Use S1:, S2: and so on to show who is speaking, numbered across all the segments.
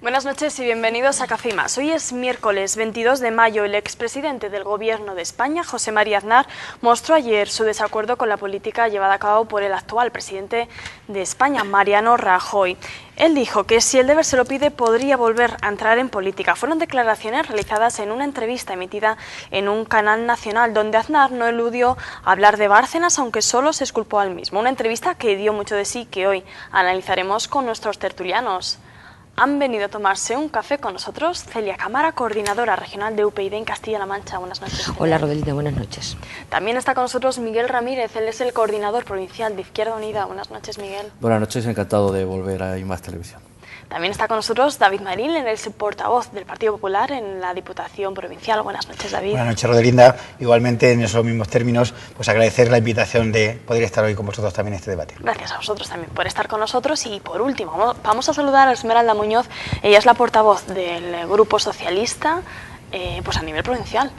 S1: Buenas noches y bienvenidos a Café y Más. Hoy es miércoles 22 de mayo. El expresidente del Gobierno de España, José María Aznar, mostró ayer su desacuerdo con la política llevada a cabo por el actual presidente de España, Mariano Rajoy. Él dijo que si el deber se lo pide, podría volver a entrar en política. Fueron declaraciones realizadas en una entrevista emitida en un canal nacional, donde Aznar no eludió hablar de Bárcenas, aunque solo se exculpó al mismo. Una entrevista que dio mucho de sí, que hoy analizaremos con nuestros tertulianos. Han venido a tomarse un café con nosotros Celia Cámara, coordinadora regional de UPyD en Castilla-La Mancha. Buenas noches, Celia.
S2: Hola, Rodelita, buenas noches.
S1: También está con nosotros Miguel Ramírez, él es el coordinador provincial de Izquierda Unida. Buenas noches, Miguel.
S3: Buenas noches, encantado de volver a IMAX Televisión. También
S1: está con nosotros David Marín, él es el portavoz del Partido Popular en la Diputación Provincial. Buenas noches, David.
S4: Buenas noches, Rodelinda. Igualmente, en esos mismos términos, pues agradecer la invitación de poder estar hoy con vosotros también en este debate.
S1: Gracias a vosotros también por estar con nosotros. Y por último, vamos a saludar a Esmeralda Muñoz. Ella es la portavoz del Grupo Socialista pues a nivel provincial.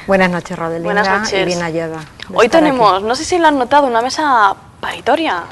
S5: Buenas noches, Rodelinda.
S1: Buenas noches.
S5: Y bien hallada.
S1: Hoy tenemos, no sé si lo han notado, una mesa paritoria.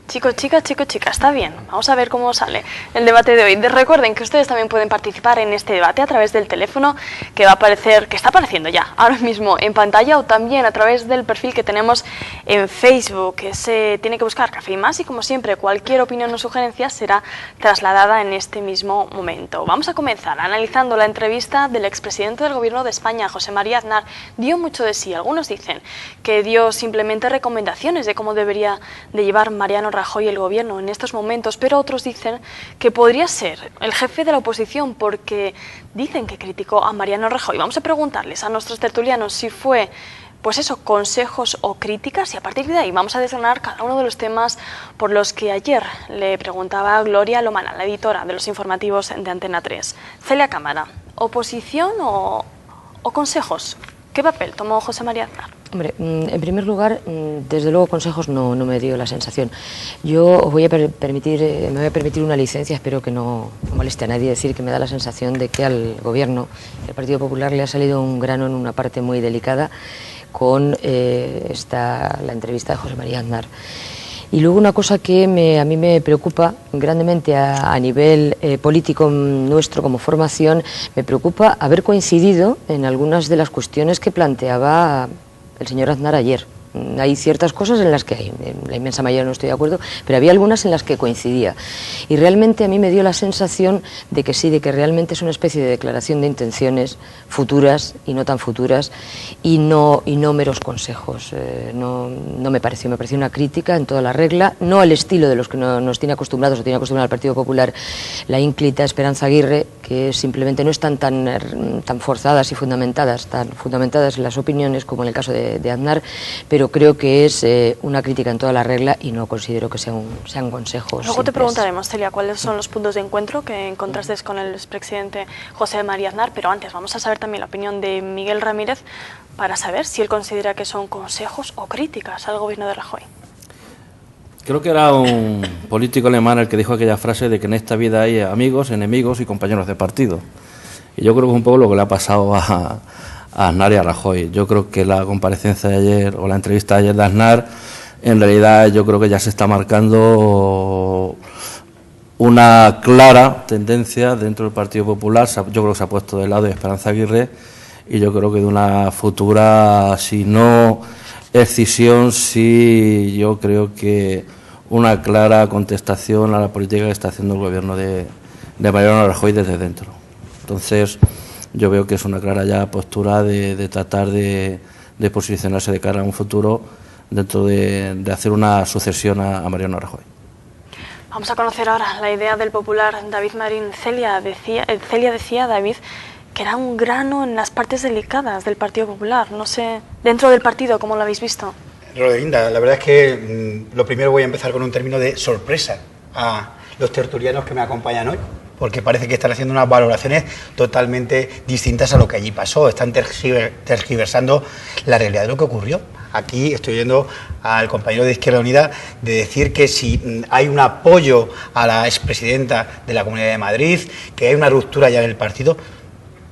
S1: Chicos, chicas, está bien. Vamos a ver cómo sale el debate de hoy. Recuerden que ustedes también pueden participar en este debate a través del teléfono que va a aparecer, que está apareciendo ya ahora mismo en pantalla, o también a través del perfil que tenemos en Facebook, que se tiene que buscar Café y Más, y como siempre cualquier opinión o sugerencia será trasladada en este mismo momento. Vamos a comenzar analizando la entrevista del expresidente del Gobierno de España, José María Aznar. Dio mucho de sí. Algunos dicen que dio simplemente recomendaciones de cómo debería de llevar Mariano Rajoy el gobierno en estos momentos, pero otros dicen que podría ser el jefe de la oposición, porque dicen que criticó a Mariano Rajoy. Vamos a preguntarles a nuestros tertulianos si fue, pues eso, consejos o críticas, y a partir de ahí vamos a desgranar cada uno de los temas por los que ayer le preguntaba a Gloria Lomana, la editora de los informativos de Antena 3. Celia Cámara, ¿oposición o consejos? ¿Qué papel tomó José María Aznar?
S2: Hombre, en primer lugar, desde luego consejos no me dio la sensación. Yo os voy a permitir, me voy a permitir una licencia, espero que no moleste a nadie decir que me da la sensación de que al Gobierno, el Partido Popular, le ha salido un grano en una parte muy delicada con la entrevista de José María Aznar. Y luego una cosa que a mí me preocupa grandemente a nivel político nuestro como formación, me preocupa haber coincidido en algunas de las cuestiones que planteaba el señor Aznar ayer. Hay ciertas cosas en las que la inmensa mayoría no estoy de acuerdo, pero había algunas en las que coincidía. Y realmente a mí me dio la sensación de que sí, de que realmente es una especie de declaración de intenciones futuras y no tan futuras, y no meros consejos. No me pareció una crítica en toda la regla, no al estilo de los que nos tiene acostumbrados o tiene acostumbrado al Partido Popular la ínclita Esperanza Aguirre, que simplemente no están tan forzadas y fundamentadas en las opiniones como en el caso de Aznar, pero creo que es una crítica en toda la regla y no considero que sean consejos.
S1: Luego te preguntaremos, Celia, cuáles son los puntos de encuentro que encontraste con el expresidente José María Aznar, pero antes vamos a saber también la opinión de Miguel Ramírez para saber si él considera que son consejos o críticas al gobierno de Rajoy.
S3: Creo que era un político alemán el que dijo aquella frase de que en esta vida hay amigos, enemigos y compañeros de partido. Y yo creo que es un poco lo que le ha pasado a Aznar y a Rajoy. Yo creo que la comparecencia de ayer o la entrevista de ayer de Aznar, en realidad yo creo que ya se está marcando una clara tendencia dentro del Partido Popular. Yo creo que se ha puesto del lado de Esperanza Aguirre, y yo creo que de una futura, si no escisión, sí, yo creo que una clara contestación a la política que está haciendo el gobierno de Mariano Rajoy desde dentro. Entonces, yo veo que es una clara ya postura de tratar de posicionarse de cara a un futuro dentro de hacer una sucesión a Mariano Rajoy.
S1: Vamos a conocer ahora la idea del popular David Marín. Celia decía, David, que era un grano en las partes delicadas del Partido Popular. No sé, dentro del partido, ¿cómo lo habéis visto?
S4: Rodelinda, la verdad es que lo primero voy a empezar con un término de sorpresa a los tertulianos que me acompañan hoy, porque parece que están haciendo unas valoraciones totalmente distintas a lo que allí pasó. Están tergiversando la realidad de lo que ocurrió. Aquí estoy oyendo al compañero de Izquierda Unida de decir que si hay un apoyo a la expresidenta de la Comunidad de Madrid, que hay una ruptura ya en el partido.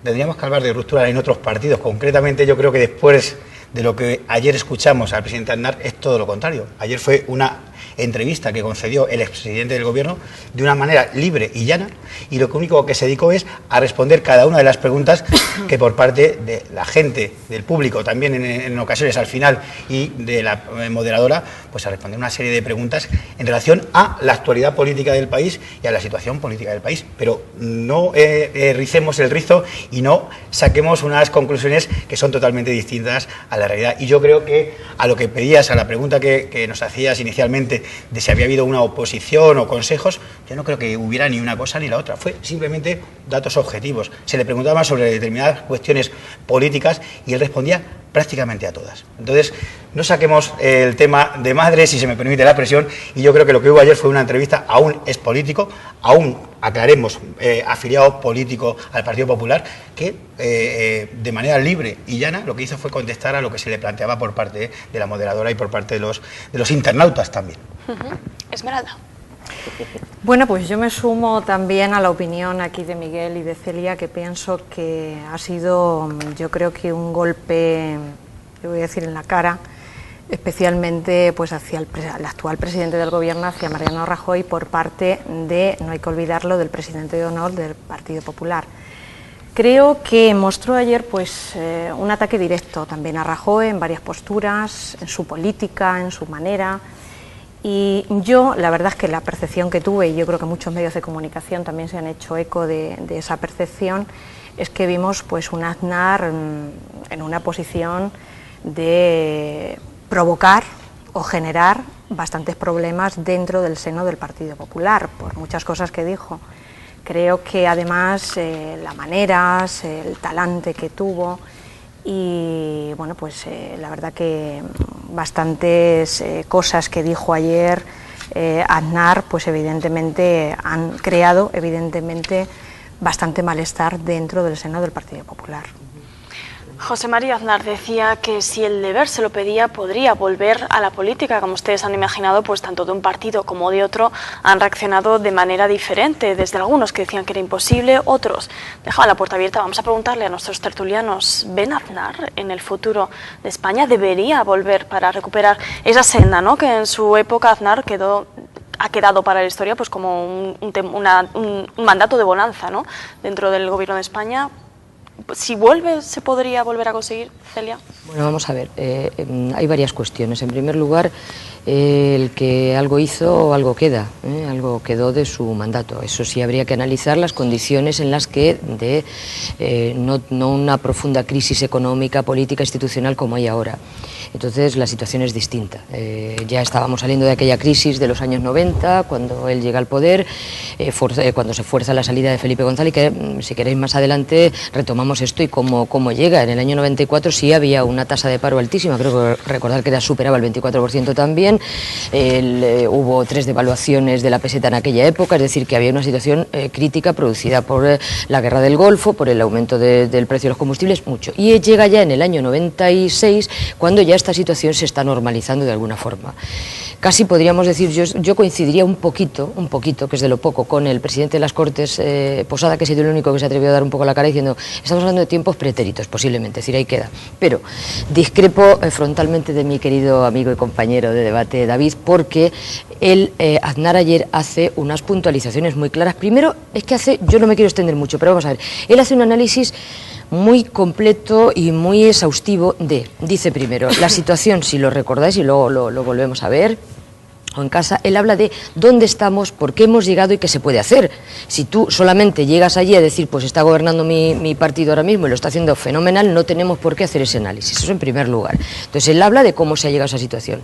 S4: Tendríamos que hablar de ruptura en otros partidos. Concretamente, yo creo que después de lo que ayer escuchamos al presidente Aznar es todo lo contrario. Ayer fue una entrevista que concedió el expresidente del Gobierno de una manera libre y llana, y lo único que se dedicó es a responder cada una de las preguntas que por parte de la gente, del público, también en ocasiones al final, y de la moderadora, pues a responder una serie de preguntas en relación a la actualidad política del país y a la situación política del país. Pero no ricemos el rizo y no saquemos unas conclusiones que son totalmente distintas a la realidad. Y yo creo que a lo que pedías, a la pregunta que nos hacías inicialmente de si había habido una oposición o consejos, yo no creo que hubiera ni una cosa ni la otra. Fue simplemente datos objetivos. Se le preguntaba sobre determinadas cuestiones políticas y él respondía prácticamente a todas. Entonces, no saquemos el tema de madre, si se me permite la expresión, y yo creo que lo que hubo ayer fue una entrevista a un expolítico, a un, aclaremos, afiliado político al Partido Popular, que de manera libre y llana lo que hizo fue contestar a lo que se le planteaba por parte de la moderadora y por parte de los internautas también.
S1: Esmeralda.
S5: Bueno, pues yo me sumo también a la opinión aquí de Miguel y de Celia, que pienso que ha sido, yo creo que un golpe, le voy a decir, en la cara, especialmente pues hacia el actual presidente del Gobierno, hacia Mariano Rajoy, por parte de, no hay que olvidarlo, del presidente de honor del Partido Popular. Creo que mostró ayer pues un ataque directo también a Rajoy en varias posturas, en su política, en su manera. Y yo, la verdad es que la percepción que tuve, y yo creo que muchos medios de comunicación también se han hecho eco de esa percepción, es que vimos pues un Aznar en una posición de provocar o generar bastantes problemas dentro del seno del Partido Popular, por muchas cosas que dijo. Creo que además las maneras, el talante que tuvo, y bueno, pues la verdad que bastantes cosas que dijo ayer Aznar, pues evidentemente han creado bastante malestar dentro del seno del Partido Popular.
S1: José María Aznar decía que si el deber se lo pedía, podría volver a la política. Como ustedes han imaginado, pues tanto de un partido como de otro han reaccionado de manera diferente. Desde algunos que decían que era imposible, otros dejaban la puerta abierta. Vamos a preguntarle a nuestros tertulianos, ¿ven a Aznar en el futuro de España? ¿Debería volver para recuperar esa senda, ¿no?, que en su época Aznar ha quedado para la historia pues como un mandato de bonanza, ¿no?, dentro del Gobierno de España? Si vuelve, ¿se podría volver a conseguir, Celia?
S2: Bueno, vamos a ver, hay varias cuestiones. En primer lugar, el que algo hizo, algo queda, algo quedó de su mandato. Eso sí, habría que analizar las condiciones en las que no una profunda crisis económica, política, institucional como hay ahora. Entonces la situación es distinta. Ya estábamos saliendo de aquella crisis de los años 90, cuando él llega al poder, cuando se fuerza la salida de Felipe González, que si queréis más adelante retomamos esto y cómo llega. En el año 94 sí había una tasa de paro altísima, creo que recordar que superaba el 24% también. Hubo 3 devaluaciones de la peseta en aquella época, es decir, que había una situación crítica producida por la guerra del Golfo, por el aumento del precio de los combustibles, mucho. Y llega ya en el año 96, cuando ya esta situación se está normalizando de alguna forma. Casi podríamos decir, yo coincidiría un poquito, que es de lo poco, con el presidente de las Cortes, Posada, que ha sido el único que se atrevió a dar un poco la cara diciendo, estamos hablando de tiempos pretéritos, posiblemente, es decir, ahí queda. Pero discrepo frontalmente de mi querido amigo y compañero de debate, David, porque Aznar ayer hace unas puntualizaciones muy claras. Primero, es que yo no me quiero extender mucho, pero vamos a ver, él hace un análisis muy completo y muy exhaustivo dice primero, la situación, si lo recordáis y luego lo volvemos a ver, o en casa, él habla de dónde estamos, por qué hemos llegado y qué se puede hacer. Si tú solamente llegas allí a decir, pues está gobernando mi partido ahora mismo y lo está haciendo fenomenal, no tenemos por qué hacer ese análisis, eso en primer lugar. Entonces él habla de cómo se ha llegado a esa situación.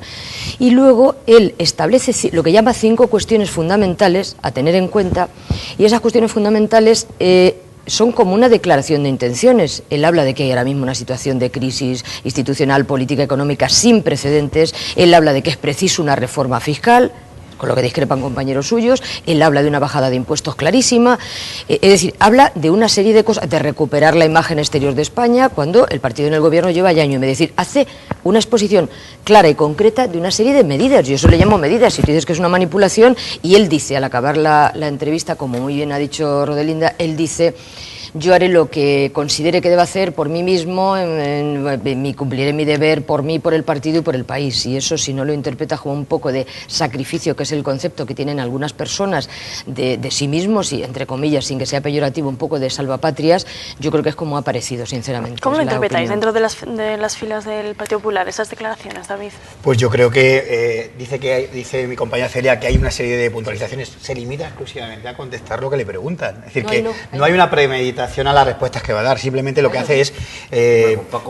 S2: Y luego él establece lo que llama 5 cuestiones fundamentales a tener en cuenta, y esas cuestiones fundamentales son como una declaración de intenciones. Él habla de que hay ahora mismo una situación de crisis institucional, política, económica sin precedentes. Él habla de que es preciso una reforma fiscal, con lo que discrepan compañeros suyos. Él habla de una bajada de impuestos clarísima. Es decir, habla de una serie de cosas, de recuperar la imagen exterior de España, cuando el partido en el gobierno lleva ya año y medio. Es decir, hace una exposición clara y concreta de una serie de medidas. Yo eso le llamo medidas. Si tú dices que es una manipulación, y él dice, al acabar la entrevista, como muy bien ha dicho Rodelinda, él dice, yo haré lo que considere que deba hacer por mí mismo, cumpliré mi deber por mí, por el partido y por el país. Y eso, si no lo interpreta como un poco de sacrificio, que es el concepto que tienen algunas personas de sí mismos, y entre comillas, sin que sea peyorativo, un poco de salvapatrias, yo creo que es como ha parecido, sinceramente.
S1: ¿Cómo lo interpretáis dentro de las filas del Partido Popular, esas declaraciones, David?
S4: Pues yo creo que dice mi compañera Celia que hay una serie de puntualizaciones. Se limita exclusivamente a contestar lo que le preguntan. Es decir, no hay una premeditación a las respuestas que va a dar. Simplemente lo que hace es,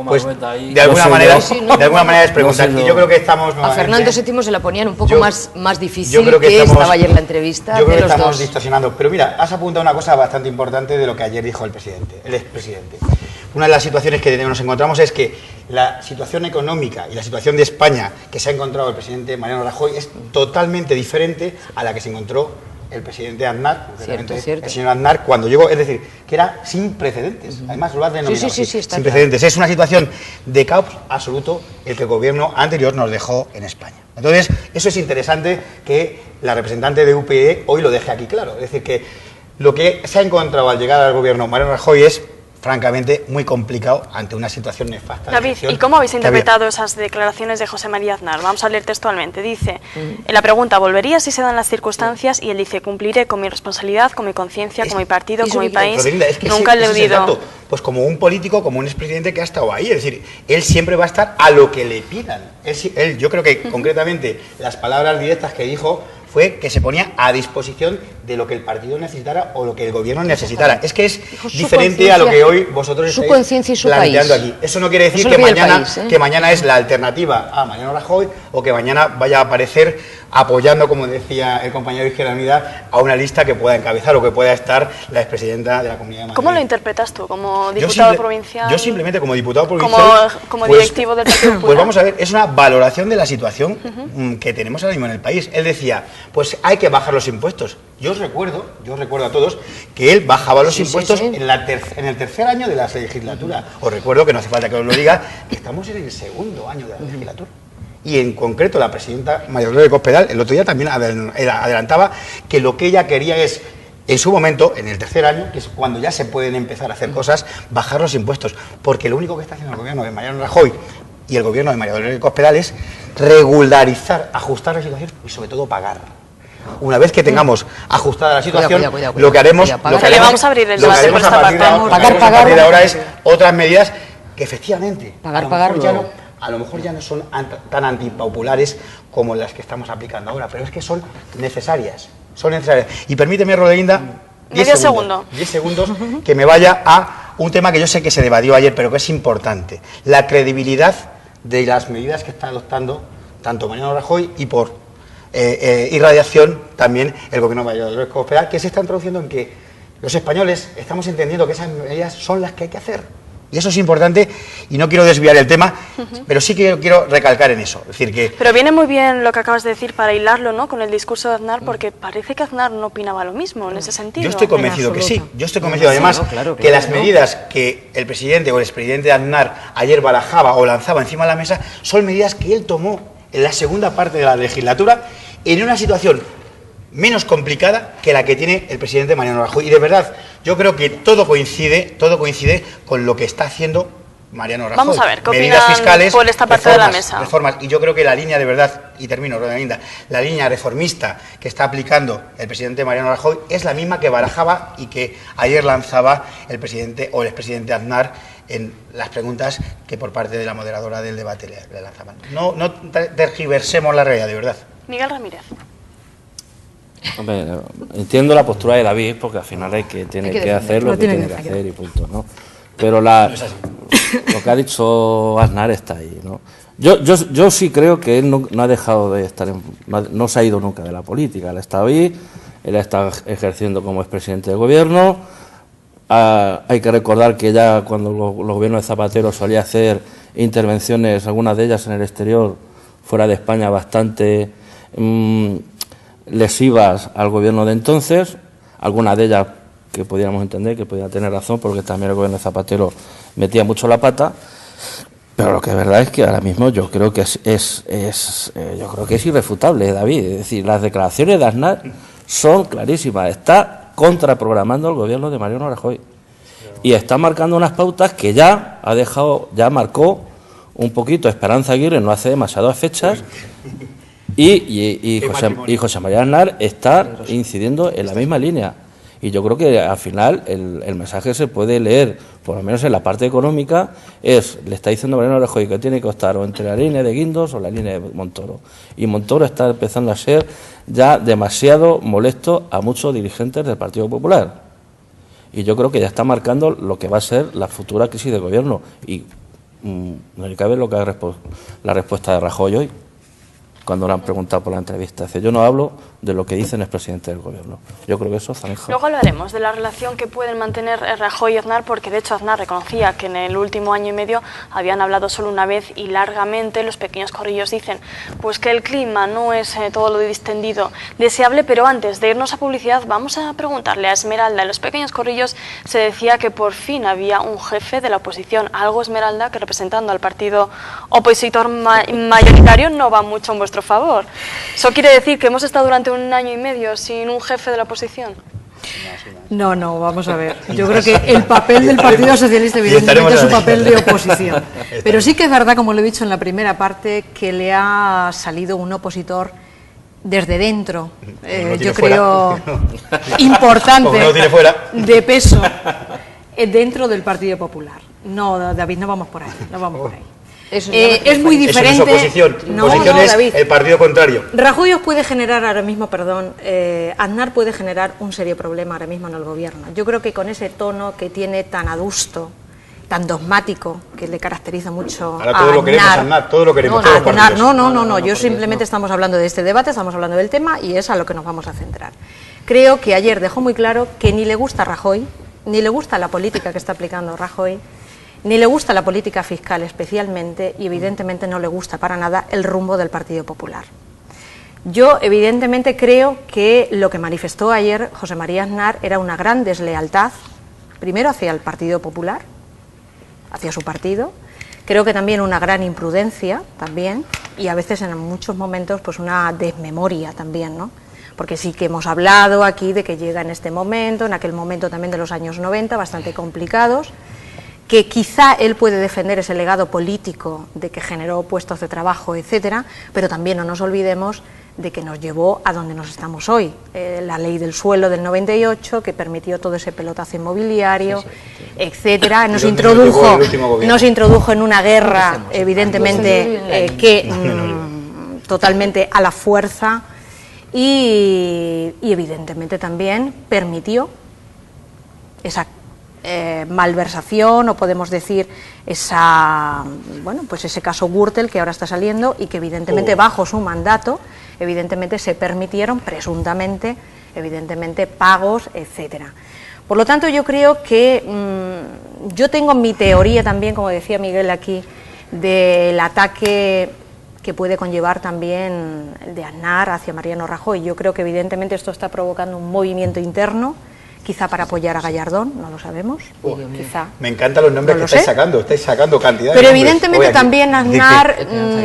S4: pues, de alguna manera es preguntar. Y yo creo que estamos
S2: a Fernando VII se la ponían un poco más difícil,
S4: yo creo que
S2: estaba ayer en la entrevista.
S4: Yo creo que estamos distorsionando. Pero mira, has apuntado una cosa bastante importante de lo que ayer dijo el expresidente. Una de las situaciones que nos encontramos es que la situación económica y la situación de España que se ha encontrado el presidente Mariano Rajoy es totalmente diferente a la que se encontró el presidente Aznar, el señor Aznar, cuando llegó, es decir, que era sin precedentes. Además, lo has denominado sin precedentes. Es una situación de caos absoluto el que el gobierno anterior nos dejó en España. Entonces, eso es interesante que la representante de UPyD hoy lo deje aquí claro. Es decir, que lo que se ha encontrado al llegar al gobierno Mariano Rajoy es, francamente, muy complicado ante una situación nefasta.
S1: David, ¿y cómo habéis interpretado esas declaraciones de José María Aznar? Vamos a leer textualmente. Dice, en la pregunta, ¿volvería si se dan las circunstancias? Y él dice, cumpliré con mi responsabilidad, con mi conciencia, con mi partido, con mi país. Nunca le he oído.
S4: Pues como un político, como un expresidente que ha estado ahí. Es decir, él siempre va a estar a lo que le pidan. Yo creo que, concretamente, las palabras directas que dijo fue que se ponía a disposición de lo que el partido necesitara o lo que el gobierno necesitara. Es que es diferente a lo que hoy vosotros estáis planteando aquí. Eso no quiere decir que mañana es la alternativa a Mariano Rajoy o que mañana vaya a aparecer apoyando, como decía el compañero Izquierda Unida, a una lista que pueda encabezar o que pueda estar la expresidenta de la Comunidad de Madrid.
S1: ¿Cómo lo interpretas tú, como diputado provincial?
S4: Yo simplemente, como diputado provincial...
S1: Como directivo del Partido Popular.
S4: Pues vamos a ver, es una valoración de la situación que tenemos ahora mismo en el país. Él decía, pues hay que bajar los impuestos. Yo os recuerdo a todos que él bajaba los impuestos en el tercer año de la legislatura. Os recuerdo, que no hace falta que os lo diga, que estamos en el segundo año de la legislatura. Y en concreto la presidenta María Dolores Cospedal el otro día también adelantaba que lo que ella quería es, en su momento, en el tercer año, que es cuando ya se pueden empezar a hacer cosas, bajar los impuestos. Porque lo único que está haciendo el gobierno de Mariano Rajoy y el gobierno de María Dolores Cospedal es regularizar, ajustar la situación y sobre todo pagar. Una vez que tengamos ajustada la situación, lo que haremos a partir de ahora es otras medidas que efectivamente a lo mejor ya no son tan antipopulares como las que estamos aplicando ahora, pero es que son necesarias. Y permíteme, Rodelinda, 10 segundos que me vaya a un tema que yo sé que se debatió ayer, pero que es importante: la credibilidad de las medidas que está adoptando tanto Mariano Rajoy y por irradiación también el gobierno de María Dolores Cospedal, que se están traduciendo en que los españoles estamos entendiendo que esas medidas son las que hay que hacer. Y eso es importante, y no quiero desviar el tema, pero sí que quiero recalcar en eso. Es decir, que...
S1: Pero viene muy bien lo que acabas de decir para hilarlo, ¿no?, con el discurso de Aznar, porque parece que Aznar no opinaba lo mismo en ese sentido.
S4: Yo estoy convencido que sí. Yo estoy convencido, además, que las medidas que el presidente o el expresidente Aznar ayer barajaba o lanzaba encima de la mesa son medidas que él tomó en la segunda parte de la legislatura en una situación menos complicada que la que tiene el presidente Mariano Rajoy. Y de verdad, yo creo que todo coincide con lo que está haciendo Mariano Rajoy.
S1: Vamos a ver, ¿qué
S4: medidas fiscales,
S1: por esta parte de la mesa?
S4: Reformas. Y yo creo que la línea de verdad, y termino, Rodelinda, la línea reformista que está aplicando el presidente Mariano Rajoy es la misma que barajaba y que ayer lanzaba el presidente o el expresidente Aznar en las preguntas que por parte de la moderadora del debate le lanzaban. No tergiversemos la realidad, de verdad.
S1: Miguel Ramírez.
S3: Hombre, entiendo la postura de David, porque al final tiene que hacer lo que tiene que hacer y punto, ¿no? Pero lo que ha dicho Aznar está ahí, ¿no? Yo sí creo que él no ha dejado de estar, no se ha ido nunca de la política. Él ha estado ahí, él ha estado ejerciendo como expresidente de gobierno. Hay que recordar que ya cuando los gobiernos de Zapatero solía hacer intervenciones, algunas de ellas en el exterior, fuera de España, bastante lesivas al gobierno de entonces, algunas de ellas que podíamos entender que podía tener razón, porque también el gobierno de Zapatero metía mucho la pata, pero lo que es verdad es que ahora mismo yo creo que yo creo que es irrefutable, David. Es decir, las declaraciones de Aznar son clarísimas, está contraprogramando el gobierno de Mariano Rajoy. y está marcando unas pautas que ya marcó un poquito Esperanza Aguirre no hace demasiadas fechas, y José María Aznar está incidiendo en la misma línea. Y yo creo que al final el mensaje se puede leer, por lo menos en la parte económica, le está diciendo Mariano Rajoy que tiene que estar o entre la línea de Guindos o la línea de Montoro. Y Montoro está empezando a ser ya demasiado molesto a muchos dirigentes del Partido Popular. Y yo creo que ya está marcando lo que va a ser la futura crisis de gobierno. Y no le cabe lo que la respuesta de Rajoy hoy, cuando le han preguntado por la entrevista. Dice, yo no hablo de lo que dicen el presidente del gobierno. Yo creo que eso, Zanejo.
S1: Luego hablaremos de la relación que pueden mantener Rajoy y Aznar, porque de hecho Aznar reconocía que en el último año y medio habían hablado solo una vez y largamente. Los pequeños corrillos dicen pues que el clima no es todo lo distendido deseable, pero antes de irnos a publicidad vamos a preguntarle a Esmeralda. En los pequeños corrillos se decía que por fin había un jefe de la oposición, algo, Esmeralda, que representando al partido opositor mayoritario no va mucho en vuestro favor. ¿Eso quiere decir que hemos estado durante un año y medio sin un jefe de la oposición?
S5: No, vamos a ver. Yo creo que el papel del Partido Socialista evidentemente es su papel de oposición. Pero sí que es verdad, como lo he dicho en la primera parte, que le ha salido un opositor desde dentro, yo creo, importante, de peso, dentro del Partido Popular. No, David, no vamos por ahí, no vamos por ahí. Es muy diferente.
S4: Eso no es oposición. Oposición es
S5: David,
S4: el partido contrario.
S5: Rajoy os puede generar ahora mismo, Aznar puede generar un serio problema ahora mismo en el gobierno. Yo creo que con ese tono que tiene tan adusto, tan dogmático, que le caracteriza mucho
S4: ahora todo lo queremos, Aznar, todo lo queremos.
S5: No, yo simplemente estamos hablando de este debate, estamos hablando del tema y es a lo que nos vamos a centrar. Creo que ayer dejó muy claro que ni le gusta Rajoy, ni le gusta la política que está aplicando Rajoy, ni le gusta la política fiscal especialmente, y evidentemente no le gusta para nada el rumbo del Partido Popular. Yo evidentemente creo que lo que manifestó ayer José María Aznar era una gran deslealtad, primero hacia el Partido Popular, hacia su partido, creo que también una gran imprudencia también, y a veces en muchos momentos pues una desmemoria también, ¿no? Porque sí que hemos hablado aquí de que llega en este momento, en aquel momento también de los años 90, bastante complicados, que quizá él puede defender ese legado político de que generó puestos de trabajo, etcétera, pero también no nos olvidemos de que nos llevó a donde nos estamos hoy. La ley del suelo del 98, que permitió todo ese pelotazo inmobiliario, etcétera, nos introdujo en una guerra, evidentemente, totalmente a la fuerza, y evidentemente también permitió esa malversación, o podemos decir ese caso Gürtel que ahora está saliendo, y que evidentemente bajo su mandato evidentemente se permitieron presuntamente pagos, etcétera. Por lo tanto, yo creo que yo tengo mi teoría también, como decía Miguel aquí, del ataque que puede conllevar también de Aznar hacia Mariano Rajoy. Yo creo que evidentemente esto está provocando un movimiento interno, quizá para apoyar a Gallardón, no lo sabemos. Quizá.
S4: Me encantan los nombres que estáis sacando cantidad.
S5: Pero evidentemente también Aznar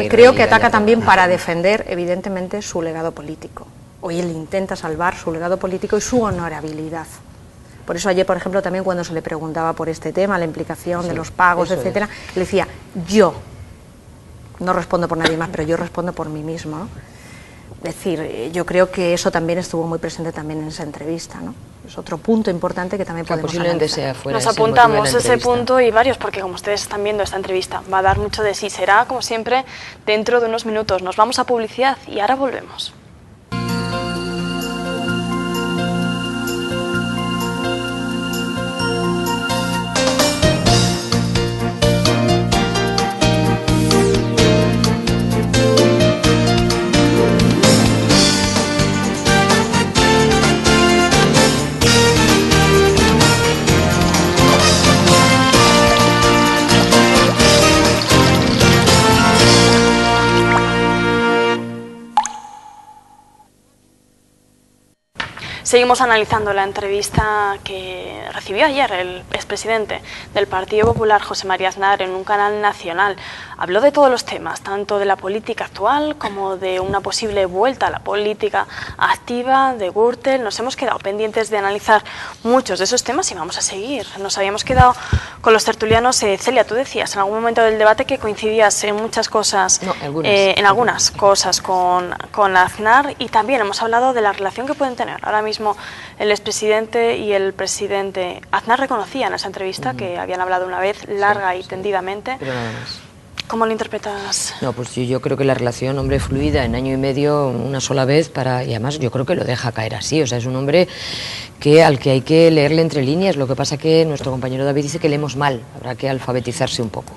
S5: creo que ataca también para defender evidentemente su legado político. Hoy él intenta salvar su legado político y su honorabilidad. Por eso ayer, por ejemplo, también cuando se le preguntaba por este tema, la implicación de los pagos, etcétera, le decía, yo no respondo por nadie más, pero yo respondo por mí mismo, ¿no? Es decir, yo creo que eso también estuvo muy presente también en esa entrevista, ¿no? Es otro punto importante que también podemos analizar.
S1: Nos apuntamos ese punto y varios, porque como ustedes están viendo esta entrevista, va a dar mucho de sí. Será, como siempre, dentro de unos minutos. Nos vamos a publicidad y ahora volvemos. Seguimos analizando la entrevista que recibió ayer el expresidente del Partido Popular, José María Aznar, en un canal nacional. Habló de todos los temas, tanto de la política actual como de una posible vuelta a la política activa de Gürtel. Nos hemos quedado pendientes de analizar muchos de esos temas y vamos a seguir. Nos habíamos quedado con los tertulianos. Celia, tú decías en algún momento del debate que coincidías en muchas cosas, en algunas cosas con Aznar, y también hemos hablado de la relación que pueden tener ahora mismo el expresidente y el presidente. Aznar reconocía en esa entrevista que habían hablado una vez larga y tendidamente.
S2: Pero nada más.
S1: ¿Cómo lo interpretas?
S2: No, pues yo creo que la relación, hombre, fluida en año y medio, una sola vez, y además yo creo que lo deja caer así. O sea, es un hombre al que hay que leerle entre líneas. Lo que pasa que nuestro compañero David dice que leemos mal, habrá que alfabetizarse un poco.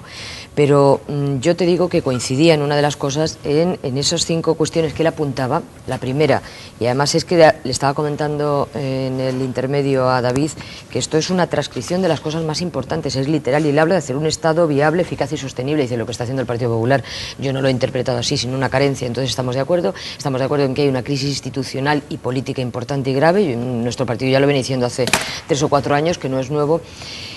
S2: Pero yo te digo que coincidía en una de las cosas en esas 5 cuestiones que él apuntaba. La primera, y además es que le estaba comentando en el intermedio a David, que esto es una transcripción de las cosas más importantes, es literal, y él habla de hacer un Estado viable, eficaz y sostenible. Dice, lo que está haciendo el Partido Popular, yo no lo he interpretado así, sino una carencia. Entonces estamos de acuerdo en que hay una crisis institucional y política importante y grave. Nuestro partido ya lo viene diciendo hace 3 o 4 años, que no es nuevo.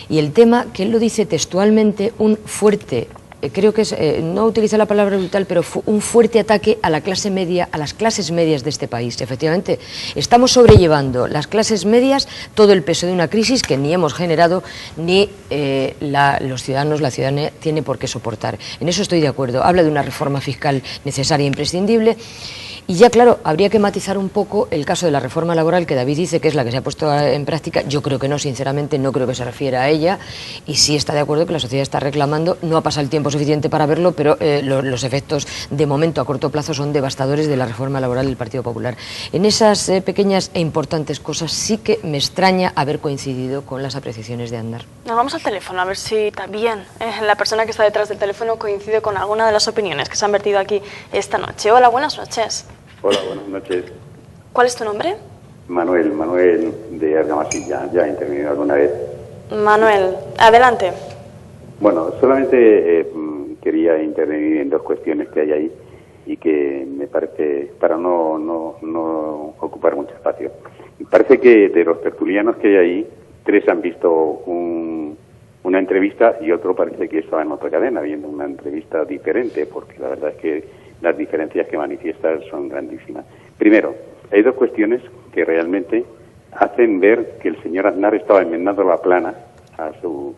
S2: Y el tema, que él lo dice textualmente, un fuerte, creo que es, no utiliza la palabra brutal, pero un fuerte ataque a la clase media, a las clases medias de este país. Efectivamente, estamos sobrellevando las clases medias todo el peso de una crisis que ni hemos generado ni los ciudadanos, la ciudadanía tiene por qué soportar. En eso estoy de acuerdo. Habla de una reforma fiscal necesaria e imprescindible. Y ya, claro, habría que matizar un poco el caso de la reforma laboral, que David dice que es la que se ha puesto en práctica. Yo creo que no, sinceramente, no creo que se refiera a ella, y sí está de acuerdo que la sociedad está reclamando. No ha pasado el tiempo suficiente para verlo, pero los efectos de momento a corto plazo son devastadores de la reforma laboral del Partido Popular. En esas pequeñas e importantes cosas sí que me extraña haber coincidido con las apreciaciones de Aznar.
S1: Nos vamos al teléfono a ver si también la persona que está detrás del teléfono coincide con alguna de las opiniones que se han vertido aquí esta noche. Hola, buenas noches.
S6: Hola, buenas noches.
S1: ¿Cuál es tu nombre?
S6: Manuel de Argamasilla, ya he intervenido alguna vez.
S1: Manuel, adelante.
S6: Bueno, solamente quería intervenir en 2 cuestiones que hay ahí y que me parece, para no ocupar mucho espacio. Me parece que de los tertulianos que hay ahí, 3 han visto una entrevista y otro parece que estaba en otra cadena viendo una entrevista diferente, porque la verdad es que las diferencias que manifiestan son grandísimas. Primero, hay 2 cuestiones que realmente hacen ver que el señor Aznar estaba enmendando la plana a su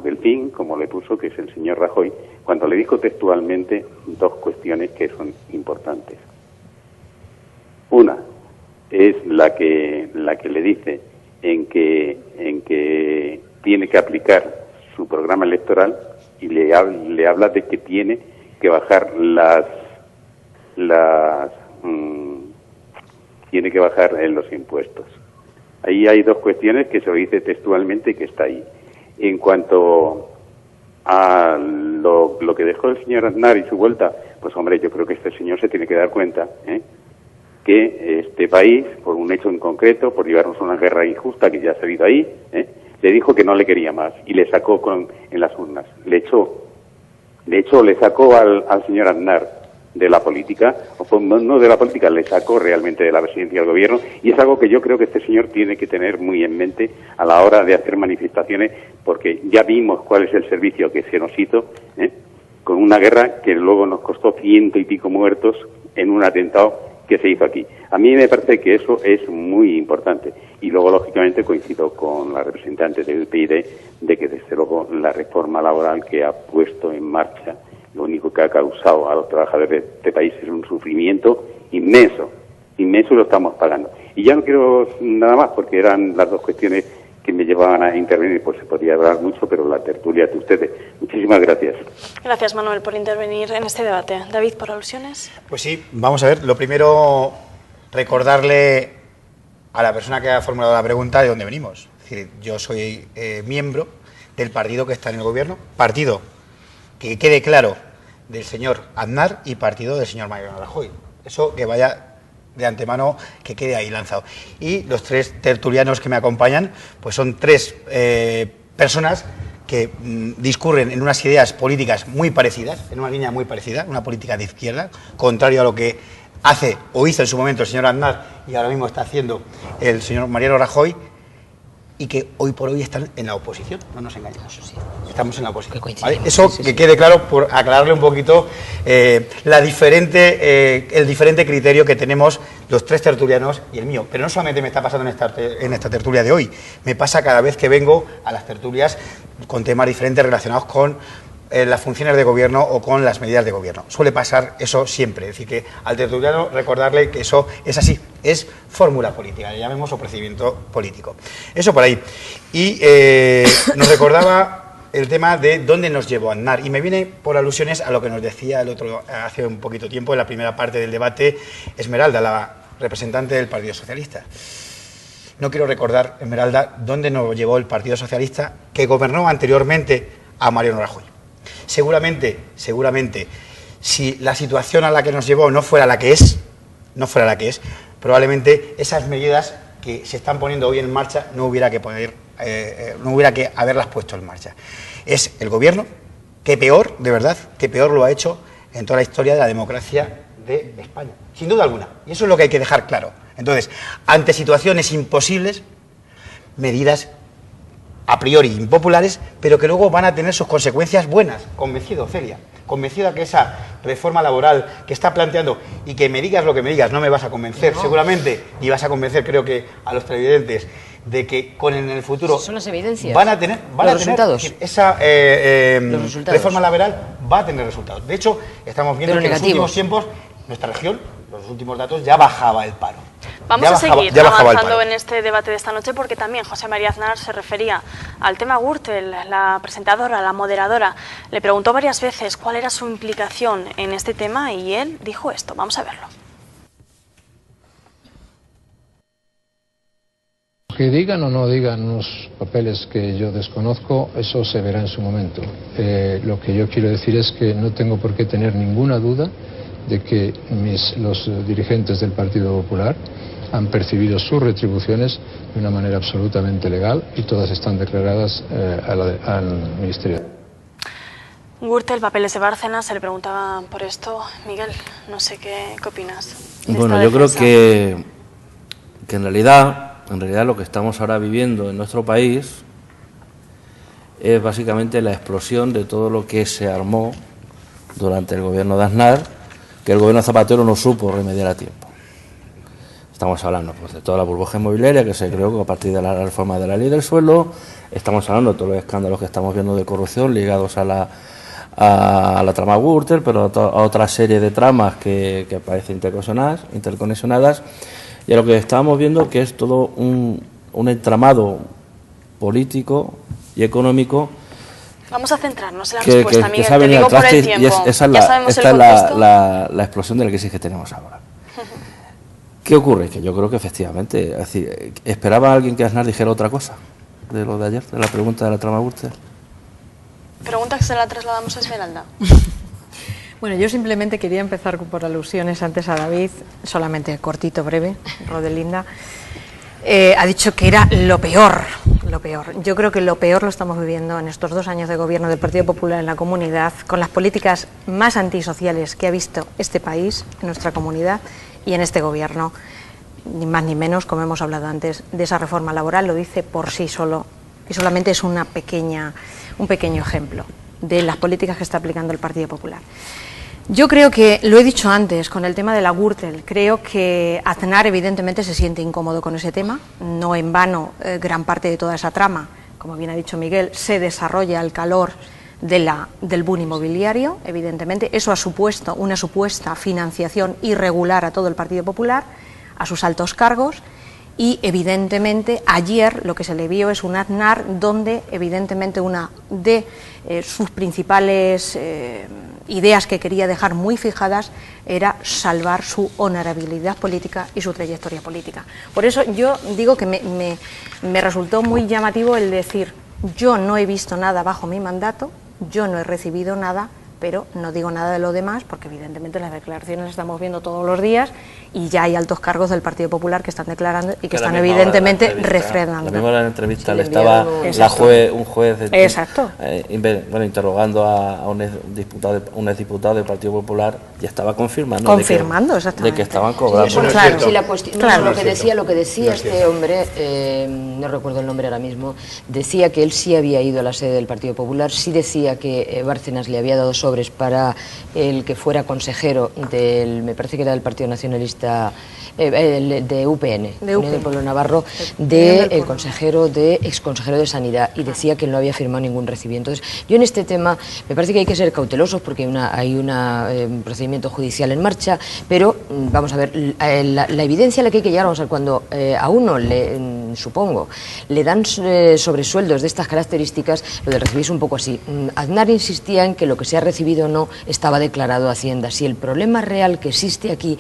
S6: delfín, como le puso, que es el señor Rajoy, cuando le dijo textualmente 2 cuestiones que son importantes. Una es la que le dice en que tiene que aplicar su programa electoral y le habla de que tiene que bajar tiene que bajar en los impuestos. Ahí hay 2 cuestiones que se lo dice textualmente y que está ahí. En cuanto a lo que dejó el señor Aznar y su vuelta, pues hombre, yo creo que este señor se tiene que dar cuenta que este país, por un hecho en concreto, por llevarnos a una guerra injusta que ya ha salido ahí, le dijo que no le quería más y le sacó en las urnas. De hecho, le sacó al señor Aznar de la política, no de la política, le sacó realmente de la presidencia del gobierno, y es algo que yo creo que este señor tiene que tener muy en mente a la hora de hacer manifestaciones, porque ya vimos cuál es el servicio que se nos hizo, con una guerra que luego nos costó 100 y pico muertos en un atentado que se hizo aquí. A mí me parece que eso es muy importante. Y luego, lógicamente, coincido con la representante del UPyD de que, desde luego, la reforma laboral que ha puesto en marcha, lo único que ha causado a los trabajadores de este país es un sufrimiento inmenso, y lo estamos pagando. Y ya no quiero nada más, porque eran las 2 cuestiones que me llevaban a intervenir, pues se podría hablar mucho, pero la tertulia de ustedes. Muchísimas gracias.
S1: Gracias, Manuel, por intervenir en este debate. David, ¿por alusiones?
S4: Pues sí, vamos a ver. Lo primero, recordarle a la persona que ha formulado la pregunta de dónde venimos. Es decir, yo soy miembro del partido que está en el gobierno, partido, que quede claro, del señor Aznar, y partido del señor Mariano Rajoy. Eso que vaya de antemano, que quede ahí lanzado. Y los 3 tertulianos que me acompañan, pues son 3 personas que discurren en unas ideas políticas muy parecidas, en una línea muy parecida, una política de izquierda, contrario a lo que hace o hizo en su momento el señor Aznar y ahora mismo está haciendo el señor Mariano Rajoy, y que hoy por hoy están en la oposición, no nos engañemos, estamos en la oposición. ¿Vale? Eso que quede claro, por aclararle un poquito el diferente criterio que tenemos los tres tertulianos y el mío. Pero no solamente me está pasando en esta tertulia de hoy, me pasa cada vez que vengo a las tertulias con temas diferentes relacionados con las funciones de gobierno o con las medidas de gobierno. Suele pasar eso siempre, es decir, que al tertuliano recordarle que eso es así, es fórmula política, le llamemos, o procedimiento político. Eso por ahí. Y nos recordaba el tema de dónde nos llevó Aznar, y me viene por alusiones a lo que nos decía el otro hace un poquito tiempo, en la primera parte del debate, Esmeralda, la representante del Partido Socialista. No quiero recordar, Esmeralda, dónde nos llevó el Partido Socialista, que gobernó anteriormente a Mariano Rajoy. Seguramente, si la situación a la que nos llevó no fuera la que es, probablemente esas medidas que se están poniendo hoy en marcha no hubiera que haberlas puesto en marcha. Es el gobierno que peor, de verdad, que peor lo ha hecho en toda la historia de la democracia de España, sin duda alguna. Y eso es lo que hay que dejar claro. Entonces, ante situaciones imposibles, medidas a priori impopulares, pero que luego van a tener sus consecuencias buenas. Convencido, Celia, convencida que esa reforma laboral que está planteando, y que me digas lo que me digas, no me vas a convencer, seguramente, ni vas a convencer, creo que a los televidentes, de que en el futuro
S2: son las evidencias,
S4: van a tener
S2: resultados.
S4: Esa reforma laboral va a tener resultados. De hecho, estamos viendo que en los últimos tiempos nuestra región, los últimos datos, ya bajaba el paro.
S1: Vamos a seguir avanzando en este debate de esta noche, porque también José María Aznar se refería al tema Gürtel. La presentadora, la moderadora, le preguntó varias veces cuál era su implicación en este tema y él dijo esto. Vamos a verlo.
S7: Que digan o no digan unos papeles que yo desconozco, eso se verá en su momento. Lo que yo quiero decir es que no tengo por qué tener ninguna duda de que los dirigentes del Partido Popular han percibido sus retribuciones de una manera absolutamente legal y todas están declaradas al Ministerio.
S1: Gürtel, papeles de Bárcenas, se le preguntaba por esto. Miguel, no sé qué opinas.
S3: Bueno, yo creo que en realidad lo que estamos ahora viviendo en nuestro país es básicamente la explosión de todo lo que se armó durante el gobierno de Aznar, que el gobierno Zapatero no supo remediar a tiempo. Estamos hablando pues, de toda la burbuja inmobiliaria que se creó a partir de la reforma de la ley del suelo. Estamos hablando de todos los escándalos que estamos viendo de corrupción ligados a la trama Gürtel, pero a otra serie de tramas que parecen interconexionadas. Y a lo que estábamos viendo que es todo un entramado político y económico.
S1: Vamos a centrarnos en la respuesta, Miguel,
S3: te digo por el
S1: tiempo.
S3: Esta es la explosión de la crisis que tenemos ahora. ¿Qué ocurre? Que yo creo que efectivamente, es decir, ¿esperaba alguien que Aznar dijera otra cosa de lo de ayer, de la pregunta de la trama Gürtel?
S1: Pregunta que se la trasladamos a Esmeralda.
S5: Bueno, yo simplemente quería empezar por alusiones antes a David, solamente cortito, breve, Rodelinda. Ha dicho que era lo peor. Yo creo que lo peor lo estamos viviendo en estos 2 años de gobierno del Partido Popular en la comunidad, con las políticas más antisociales que ha visto este país, en nuestra comunidad y en este gobierno, ni más ni menos, como hemos hablado antes, de esa reforma laboral, lo dice por sí solo, y solamente es un pequeño ejemplo de las políticas que está aplicando el Partido Popular. Yo creo que, lo he dicho antes, con el tema de la Gürtel, creo que Aznar evidentemente se siente incómodo con ese tema, no en vano gran parte de toda esa trama, como bien ha dicho Miguel, se desarrolla al calor del boom inmobiliario, evidentemente, eso ha supuesto una supuesta financiación irregular a todo el Partido Popular, a sus altos cargos, y evidentemente ayer lo que se le vio es un Aznar donde evidentemente una de sus principales ideas que quería dejar muy fijadas era salvar su honorabilidad política y su trayectoria política. Por eso yo digo que me resultó muy llamativo el decir: yo no he visto nada bajo mi mandato, yo no he recibido nada pero no digo nada de lo demás porque evidentemente las declaraciones las estamos viendo todos los días y ya hay altos cargos del Partido Popular que están declarando y que están evidentemente refrendando.
S3: La misma entrevista le estaba un juez interrogando a un exdiputado del Partido Popular y estaba confirmando de que estaban cobrando.
S2: Sí, claro. Sí, la cuestión, claro, lo que decía este hombre, no recuerdo el nombre ahora mismo, decía que él sí había ido a la sede del Partido Popular, sí decía que Bárcenas le había dado sobres para el que fuera consejero del, me parece que era del Partido Nacionalista, de UPN, Unión del Pueblo Navarro, del consejero, exconsejero de Sanidad, y decía que él no había firmado ningún recibo. Entonces, yo en este tema me parece que hay que ser cautelosos porque hay un procedimiento judicial en marcha, pero vamos a ver, la evidencia a la que hay que llegar, vamos a ver, cuando a uno supongo, le dan sobresueldos de estas características, lo del recibir es un poco así. Aznar insistía en que lo que se ha recibido no estaba declarado a Hacienda. Si el problema real que existe aquí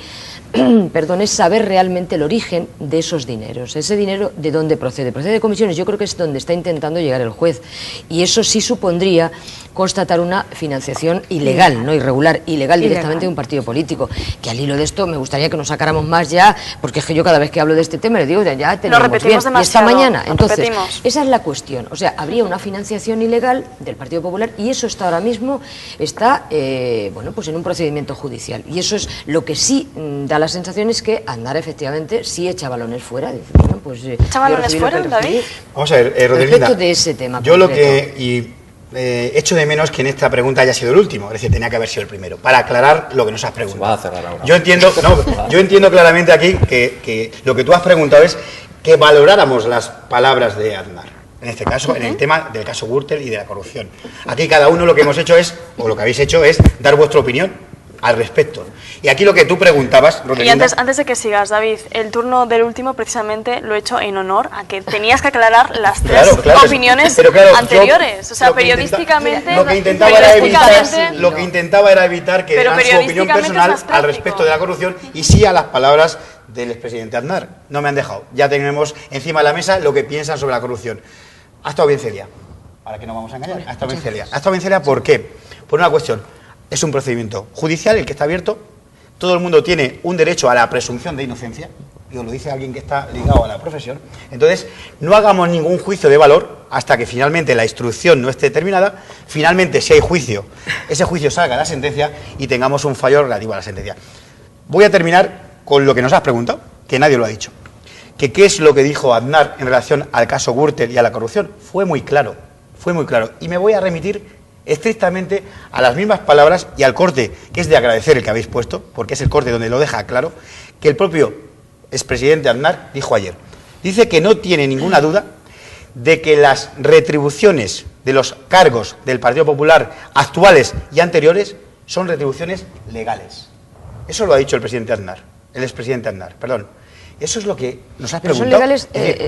S2: es saber realmente el origen de esos dineros. Ese dinero, ¿de dónde procede? Procede de comisiones. Yo creo que es donde está intentando llegar el juez. Y eso sí supondría constatar una financiación ilegal, no irregular, ilegal directamente de un partido político. Que al hilo de esto me gustaría que nos sacáramos más ya, porque es que yo cada vez que hablo de este tema le digo, ya tenemos bien. Y esta mañana, entonces, esa es la cuestión. O sea, habría una financiación ilegal del Partido Popular y eso está ahora mismo, está pues en un procedimiento judicial. Y eso es lo que sí da la sensación es que Aznar efectivamente sí echa balones fuera. Dice, bueno, pues,
S1: ¿echa balones fuera, David?
S4: Vamos a ver, Rodelinda,
S2: respecto de ese tema
S4: yo concreto. Lo que echo de menos que en esta pregunta haya sido el último, es decir, tenía que haber sido el primero, para aclarar lo que nos has preguntado.
S3: Se va a cerrar ahora.
S4: Yo entiendo claramente aquí que lo que tú has preguntado es que valoráramos las palabras de Aznar. En este caso, en el tema del caso Gürtel y de la corrupción. Aquí cada uno lo que hemos hecho es, o lo que habéis hecho es, dar vuestra opinión al respecto. Y aquí lo que tú preguntabas, Rodelinda...
S1: Y antes de que sigas, David, el turno del último precisamente lo he hecho en honor a que tenías que aclarar las tres opiniones anteriores. O sea, periodísticamente...
S4: Lo que intentaba era evitar que dieran su opinión personal al respecto de la corrupción y sí a las palabras del expresidente Aznar. No me han dejado. Ya tenemos encima de la mesa lo que piensan sobre la corrupción. Ha estado bien Celia. ¿Para qué nos vamos a engañar? Ha estado bien Celia. Ha estado bien Celia, ¿por qué? Por una cuestión. Es un procedimiento judicial el que está abierto, todo el mundo tiene un derecho a la presunción de inocencia, y os lo dice alguien que está ligado a la profesión, entonces no hagamos ningún juicio de valor hasta que finalmente la instrucción no esté terminada, finalmente si hay juicio, ese juicio salga a la sentencia y tengamos un fallo relativo a la sentencia. Voy a terminar con lo que nos has preguntado, que nadie lo ha dicho, que qué es lo que dijo Aznar en relación al caso Gürtel y a la corrupción. Fue muy claro, y me voy a remitir estrictamente a las mismas palabras y al corte, que es de agradecer el que habéis puesto, porque es el corte donde lo deja claro, que el propio expresidente Aznar dijo ayer. Dice que no tiene ninguna duda de que las retribuciones de los cargos del Partido Popular actuales y anteriores son retribuciones legales. Eso lo ha dicho el expresidente Aznar, perdón. Eso es lo que nos has preguntado.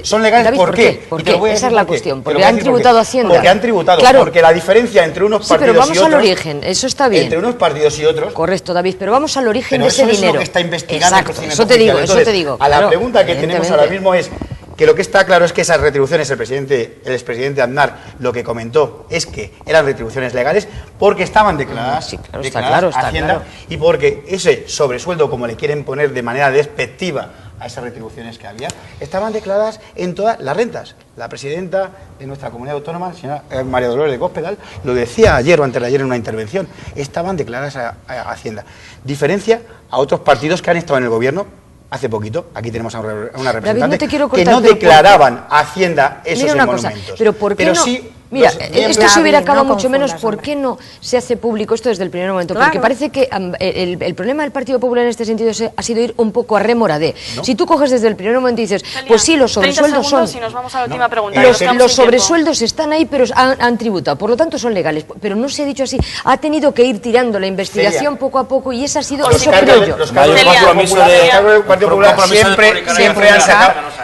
S2: Son legales,
S4: David, ¿por qué?
S2: Esa es la cuestión. Porque han tributado Hacienda.
S4: Porque han tributado. Claro. Porque la diferencia entre unos partidos y otros...
S2: pero vamos al origen, eso está bien.
S4: Entre unos partidos y otros...
S2: Correcto, David, pero vamos al origen de ese dinero.
S4: Eso es lo que está investigando el procedimiento
S2: judicial.
S4: Entonces,
S2: eso te digo.
S4: A la pregunta que tenemos ahora mismo es que lo que está claro es que esas retribuciones, el expresidente Aznar lo que comentó es que eran retribuciones legales porque estaban declaradas, a Hacienda y porque ese sobresueldo, como le quieren poner de manera despectiva a esas retribuciones que había, estaban declaradas en todas las rentas. La presidenta de nuestra comunidad autónoma, la señora María Dolores de Cospedal, lo decía ayer o antes de ayer en una intervención, estaban declaradas a Hacienda. Diferencia a otros partidos que han estado en el gobierno hace poquito, aquí tenemos a una representante,
S2: David, no
S4: que no declaraban a Hacienda esos emolumentos.
S2: Pero ¿por qué no? Sí, mira, esto se hubiera acabado mucho menos. ¿Por qué no se hace público esto desde el primer momento? Porque parece que el problema del Partido Popular en este sentido ha sido ir un poco a rémora. Si tú coges desde el primer momento y dices, pues sí, los sobresueldos son...
S1: Y nos vamos a la última pregunta.
S2: Los sobresueldos están ahí, pero han tributado, por lo tanto son legales. Pero no se ha dicho así. Ha tenido que ir tirando la investigación poco a poco y esa ha sido...
S4: Los cargos del Partido Popular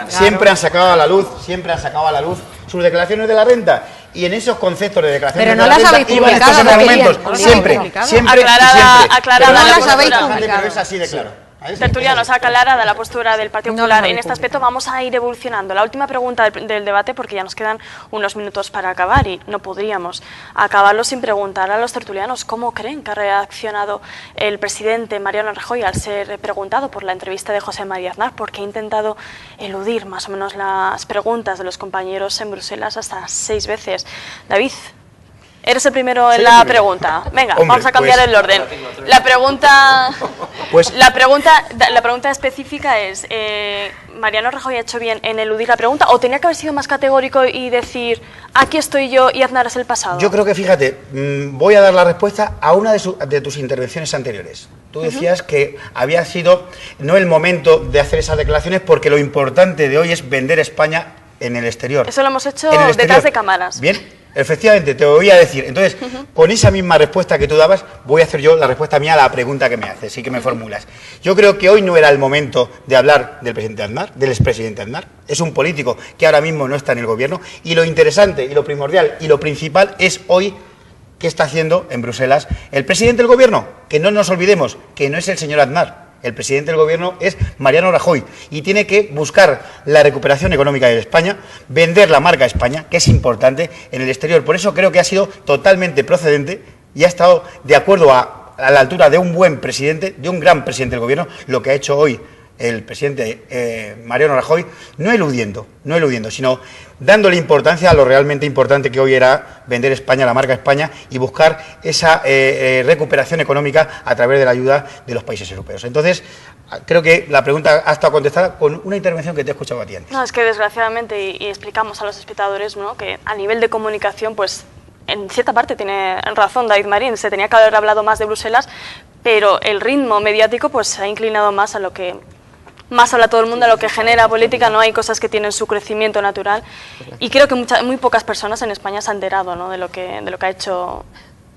S4: siempre han sacado a la luz sus declaraciones de la renta. Y en esos conceptos de declaraciones
S5: pero no las habéis publicado,
S4: siempre
S1: aclarada
S5: no las habéis publicado.
S4: Pero es así de claro.
S1: Tertulianos, aclarada la postura del Partido Popular en este
S5: pública.
S1: aspecto, vamos a ir evolucionando. La última pregunta del debate, porque ya nos quedan unos minutos para acabar y no podríamos acabarlo sin preguntar a los tertulianos cómo creen que ha reaccionado el presidente Mariano Rajoy al ser preguntado por la entrevista de José María Aznar, porque ha intentado eludir más o menos las preguntas de los compañeros en Bruselas hasta 6 veces. David, eres el primero en la pregunta. Venga,
S4: Hombre,
S1: vamos a cambiar
S4: pues,
S1: el orden. La pregunta específica es, ¿Mariano Rajoy ha hecho bien en eludir la pregunta o tenía que haber sido más categórico y decir, aquí estoy yo y Aznar es el pasado?
S4: Yo creo que, fíjate, voy a dar la respuesta a una de tus intervenciones anteriores. Tú decías que había sido no el momento de hacer esas declaraciones porque lo importante de hoy es vender España en el exterior.
S1: Eso lo hemos hecho
S4: En el exterior.
S1: detrás de cámaras.
S4: Bien. Efectivamente, te lo voy a decir. Entonces, con esa misma respuesta que tú dabas, voy a hacer yo la respuesta mía a la pregunta que me haces y que me formulas. Yo creo que hoy no era el momento de hablar del presidente Aznar, del expresidente Aznar. Es un político que ahora mismo no está en el gobierno y lo interesante y lo primordial y lo principal es hoy qué está haciendo en Bruselas el presidente del gobierno. Que no nos olvidemos que no es el señor Aznar. El presidente del gobierno es Mariano Rajoy y tiene que buscar la recuperación económica de España, vender la marca España, que es importante, en el exterior. Por eso creo que ha sido totalmente procedente y ha estado de acuerdo a la altura de un buen presidente, de un gran presidente del gobierno, lo que ha hecho hoy el presidente Mariano Rajoy, no eludiendo, sino dándole importancia a lo realmente importante que hoy era vender España, la marca España, y buscar esa recuperación económica a través de la ayuda de los países europeos. Entonces, creo que la pregunta ha estado contestada con una intervención que te he escuchado a ti antes.
S1: No, es que desgraciadamente, y explicamos a los espectadores, ¿no?, que a nivel de comunicación, pues en cierta parte tiene razón David Marín, se tenía que haber hablado más de Bruselas, pero el ritmo mediático pues se ha inclinado más a lo que más habla todo el mundo, a lo que genera política. No hay cosas que tienen su crecimiento natural y creo que muy pocas personas en España se han enterado, ¿no?, de lo que ha hecho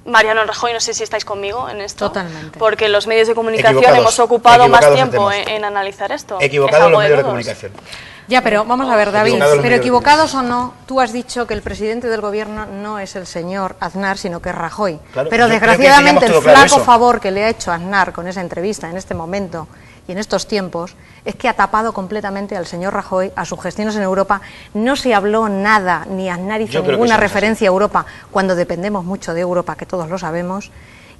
S1: Mariano Rajoy. No sé si estáis conmigo en esto.
S5: Totalmente.
S1: Porque los medios de comunicación hemos ocupado más tiempo en analizar esto.
S4: Equivocados los medios de comunicación.
S5: Ya, pero vamos a ver, David,
S4: Equivocados los
S5: pero
S4: medios de
S5: equivocados o no, tú has dicho que el presidente del gobierno no es el señor Aznar, sino que es Rajoy.
S4: Claro,
S5: pero
S4: yo creo que
S5: desgraciadamente
S4: teníamos
S5: el
S4: todo claro
S5: flaco
S4: eso.
S5: favor que le ha hecho Aznar con esa entrevista en este momento y en estos tiempos es que ha tapado completamente al señor Rajoy, a sus gestiones en Europa. No se habló nada, ni Aznar hizo ninguna referencia a Europa, cuando dependemos mucho de Europa, que todos lo sabemos.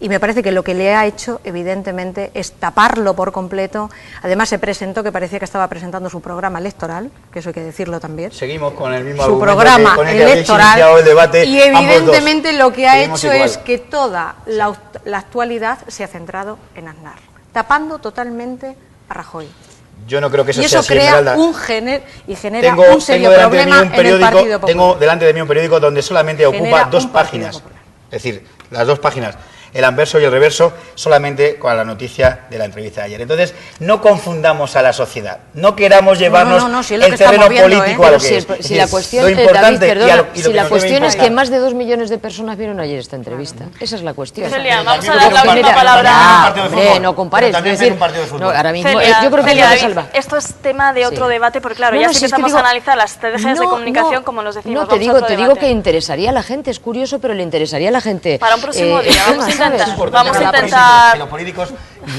S5: Y me parece que lo que le ha hecho, evidentemente, es taparlo por completo. Además, se presentó, que parecía que estaba presentando su programa electoral, que eso hay que decirlo también.
S4: Seguimos con el mismo
S5: Su
S4: argumento
S5: programa
S4: con el que habéis
S5: electoral.
S4: iniciado el debate,
S5: Y evidentemente
S4: ambos dos.
S5: lo que ha
S4: Seguimos
S5: hecho
S4: igual.
S5: es que toda la actualidad se ha centrado en Aznar, tapando totalmente a Rajoy.
S4: Yo no creo que eso
S5: Y
S4: sea
S5: eso
S4: así,
S5: crea
S4: Esmeralda.
S5: un serio
S4: delante de mí
S5: problema
S4: un
S5: en el
S4: periódico,
S5: Partido Popular.
S4: tengo delante de mí un periódico donde solamente
S5: Genera
S4: ocupa dos
S5: un Partido
S4: páginas.
S5: Popular.
S4: Es decir, las dos páginas, el anverso y el reverso, solamente con la noticia de la entrevista de ayer. Entonces, no confundamos a la sociedad. No queramos llevarnos
S5: no, si es lo
S4: el
S5: que estamos
S4: terreno
S5: viendo,
S4: político a lo que es.
S2: Si la cuestión,
S4: Lo importante
S2: David,
S4: y
S2: perdona,
S4: lo que
S2: si la
S4: nos
S2: cuestión
S4: debe
S2: es que
S4: importar.
S2: más de 2 millones de personas vieron ayer esta entrevista. Esa es la cuestión.
S1: Celia, vamos a
S4: Pero
S1: dar la
S4: también
S1: última
S4: mira,
S1: palabra.
S4: también
S2: Ah,
S4: partido de
S2: hombre,
S4: fútbol.
S2: no compares.
S4: Pero también
S2: es decir,
S4: un partido de fútbol.
S2: no, ahora mismo,
S1: Celia,
S2: yo creo que
S1: Celia,
S2: es lo que
S1: David,
S2: salva.
S1: esto es tema de otro
S2: Sí.
S1: debate, porque claro,
S2: No,
S1: ya
S2: no,
S1: si
S2: si es que
S1: empezamos
S2: digo-
S1: a analizar las estrategias de
S2: No,
S1: comunicación,
S2: no,
S1: como nos decimos,
S2: no,
S1: vamos a otro
S2: te digo
S1: debate.
S2: que interesaría a la gente, es curioso, pero le interesaría a la gente.
S1: Para un próximo día,
S2: el
S1: vamos a
S2: tema, ¿sabes?
S1: intentar. Vamos a
S4: Que
S1: intentar.
S4: los políticos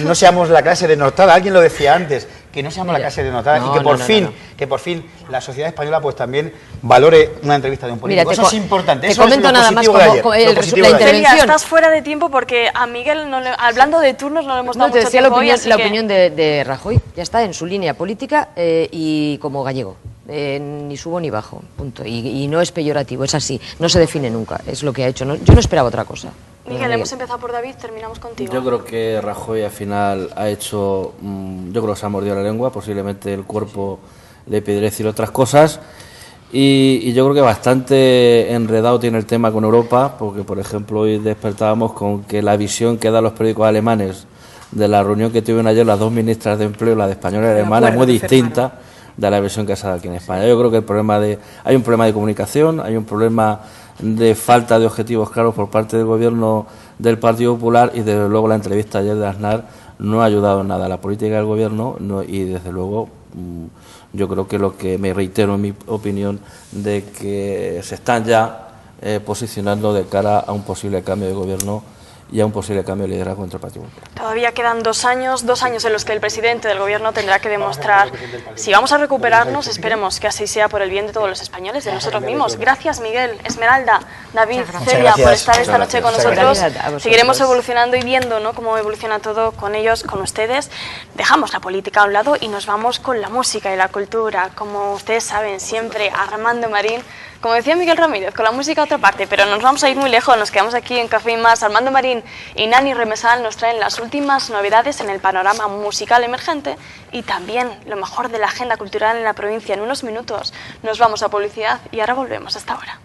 S4: no seamos la clase denota. Alguien lo decía antes, que no seamos la clase denota
S2: no,
S4: y que por
S2: no,
S4: fin,
S2: no.
S4: que por fin la sociedad española pues también valore una entrevista de un político.
S2: Mira,
S4: Eso es importante.
S2: te
S4: Eso
S2: comento
S4: es lo
S2: nada más
S4: positivo de
S2: como
S4: ayer,
S2: como
S4: lo
S2: el
S4: positivo
S2: la
S4: de ayer.
S1: Celia,
S2: intervención.
S1: estás fuera de tiempo porque a Miguel, hablando de turnos, no le hemos dado
S2: No, te
S1: mucho
S2: decía
S1: tiempo hoy, así
S2: la
S1: que-
S2: opinión de Rajoy. Ya está, en su línea política y como gallego. Ni subo ni bajo, punto. Y no es peyorativo, es así. No se define nunca, es lo que ha hecho. Yo no esperaba otra cosa.
S1: Miguel, hemos empezado por David, terminamos contigo.
S3: Yo creo que Rajoy al final ha hecho, yo creo que se ha mordido la lengua, posiblemente el cuerpo le pidiera decir otras cosas y yo creo que bastante enredado tiene el tema con Europa, porque por ejemplo hoy despertábamos con que la visión que dan los periódicos alemanes de la reunión que tuvieron ayer las dos ministras de empleo, la de española y alemana, es muy distinta de la versión que se ha dado aquí en España. Yo creo que hay un problema de comunicación, hay un problema de falta de objetivos claros por parte del gobierno del Partido Popular y desde luego la entrevista ayer de Aznar no ha ayudado en nada a la política del gobierno y desde luego yo creo que lo que me reitero en mi opinión de que se están ya posicionando de cara a un posible cambio de gobierno y a un posible cambio de liderazgo entre el Partido Popular.
S1: Todavía quedan 2 años en los que el presidente del gobierno tendrá que demostrar si vamos a recuperarnos. Esperemos que así sea por el bien de todos los españoles, de nosotros mismos. Gracias, Miguel, Esmeralda, David, Celia, por estar esta noche con nosotros. Seguiremos evolucionando y viendo, ¿no?, cómo evoluciona todo con ellos, con ustedes. Dejamos la política a un lado y nos vamos con la música y la cultura. Como ustedes saben, siempre Armando Marín, como decía Miguel Ramírez, con la música a otra parte, pero nos vamos a ir muy lejos, nos quedamos aquí en Café y Más. Armando Marín y Nani Remesal nos traen las últimas novedades en el panorama musical emergente y también lo mejor de la agenda cultural en la provincia. En unos minutos nos vamos a publicidad y ahora volvemos. Hasta ahora.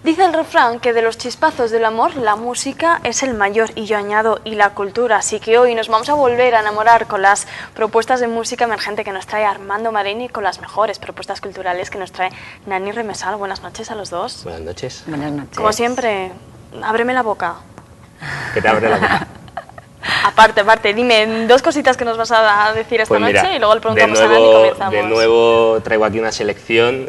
S1: Dice el refrán que de los chispazos del amor la música es el mayor, y yo añado, y la cultura. Así que hoy nos vamos a volver a enamorar con las propuestas de música emergente que nos trae Armando Marín y con las mejores propuestas culturales que nos trae Nani Remesal. Buenas noches a los dos.
S8: Buenas noches.
S5: Buenas noches.
S1: Como siempre, ábreme la boca.
S8: ¿Qué te abre la boca?
S1: Aparte, dime 2 cositas que nos vas a decir esta
S8: Pues mira,
S1: noche y luego le preguntamos a Nani y comenzamos.
S8: De nuevo traigo aquí una selección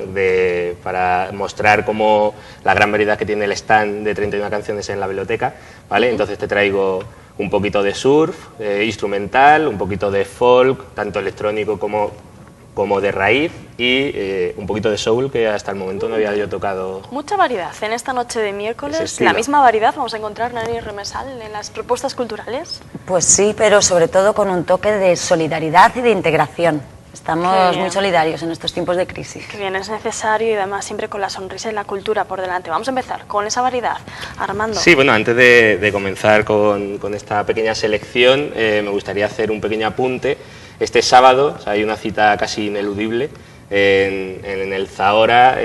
S8: para mostrar cómo la gran variedad que tiene el stand de 31 canciones en la biblioteca, ¿vale? Entonces te traigo un poquito de surf, instrumental, un poquito de folk, tanto electrónico como de raíz, y un poquito de soul, que hasta el momento no había yo tocado.
S1: Mucha variedad en esta noche de miércoles.
S8: Ese
S1: La misma variedad vamos a encontrar, Nani Remesal, en las propuestas culturales.
S9: Pues sí, pero sobre todo con un toque de solidaridad y de integración. Estamos muy solidarios en estos tiempos de crisis.
S1: Que bien, es necesario, y además siempre con la sonrisa y la cultura por delante. Vamos a empezar con esa variedad. Armando.
S8: Sí, bueno, antes de comenzar con esta pequeña selección, me gustaría hacer un pequeño apunte. Este sábado, o sea, hay una cita casi ineludible en el Zahora,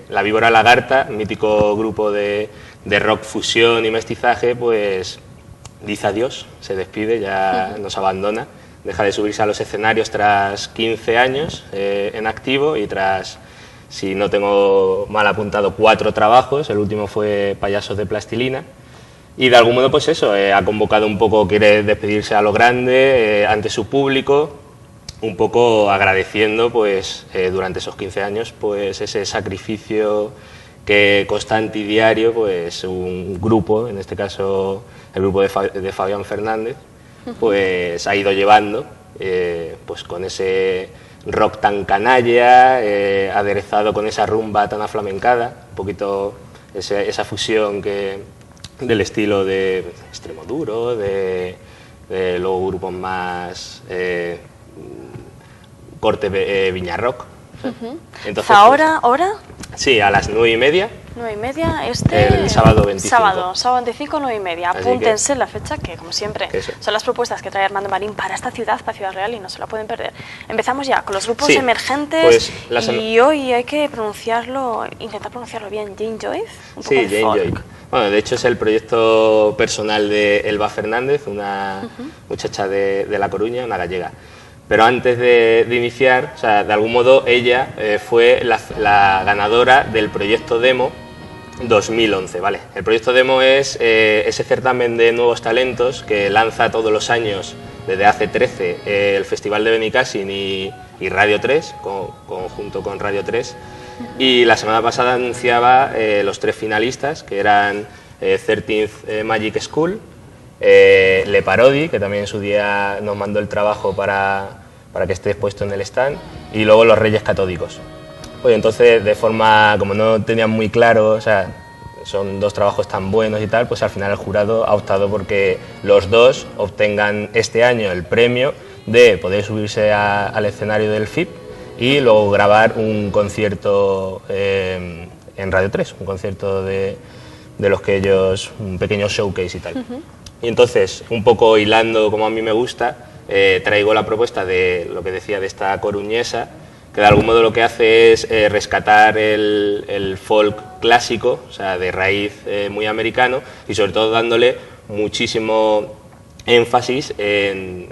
S8: La Víbora Lagarta, mítico grupo de rock fusión y mestizaje, pues dice adiós, se despide, ya nos abandona, deja de subirse a los escenarios tras 15 años en activo y tras, si no tengo mal apuntado, 4 trabajos. El último fue Payasos de Plastilina. Y de algún modo, pues eso, ha convocado un poco, quiere despedirse a lo grande ante su público, un poco agradeciendo pues durante esos 15 años pues ese sacrificio que constante y diario pues un grupo, en este caso el grupo de Fabián Fernández, pues ha ido llevando pues con ese rock tan canalla, aderezado con esa rumba tan aflamencada, un poquito esa fusión del estilo de Extremoduro, de luego grupos más corte Viñarrock. Entonces,
S1: ¿Ahora? ¿Hora?
S8: Sí, a las 9:30.
S1: 9:30,
S8: el sábado 25.
S1: Sábado 25, 9:30. Apúntense la fecha, que como siempre son las propuestas que trae Armando Marín para esta ciudad, para Ciudad Real, y no se la pueden perder. Empezamos ya con los grupos emergentes, pues, y hoy hay que intentar pronunciarlo bien. Jane Joyce, un poco de
S8: Jane
S1: folk.
S8: Joyce. Bueno, de hecho es el proyecto personal de Elba Fernández, una muchacha de La Coruña, una gallega. Pero antes de iniciar, o sea, de algún modo ella fue la ganadora del proyecto Demo 2011, ¿vale? El proyecto Demo es ese certamen de nuevos talentos que lanza todos los años, desde hace 13, el Festival de Benicassin y Radio 3, junto con Radio 3. Y la semana pasada anunciaba los 3 finalistas, que eran 13th Magic School, Le Parodi, que también en su día nos mandó el trabajo para que esté expuesto en el stand, y luego los Reyes Catódicos. Pues entonces, de forma, como no tenían muy claro, o sea, son 2 trabajos tan buenos y tal, pues al final el jurado ha optado porque los 2 obtengan este año el premio de poder subirse al escenario del FIP y luego grabar un concierto en Radio 3, un concierto de los que ellos, un pequeño showcase y tal. Y entonces, un poco hilando como a mí me gusta, traigo la propuesta de lo que decía de esta coruñesa, que de algún modo lo que hace es rescatar el folk clásico, o sea, de raíz muy americano, y sobre todo dándole muchísimo énfasis en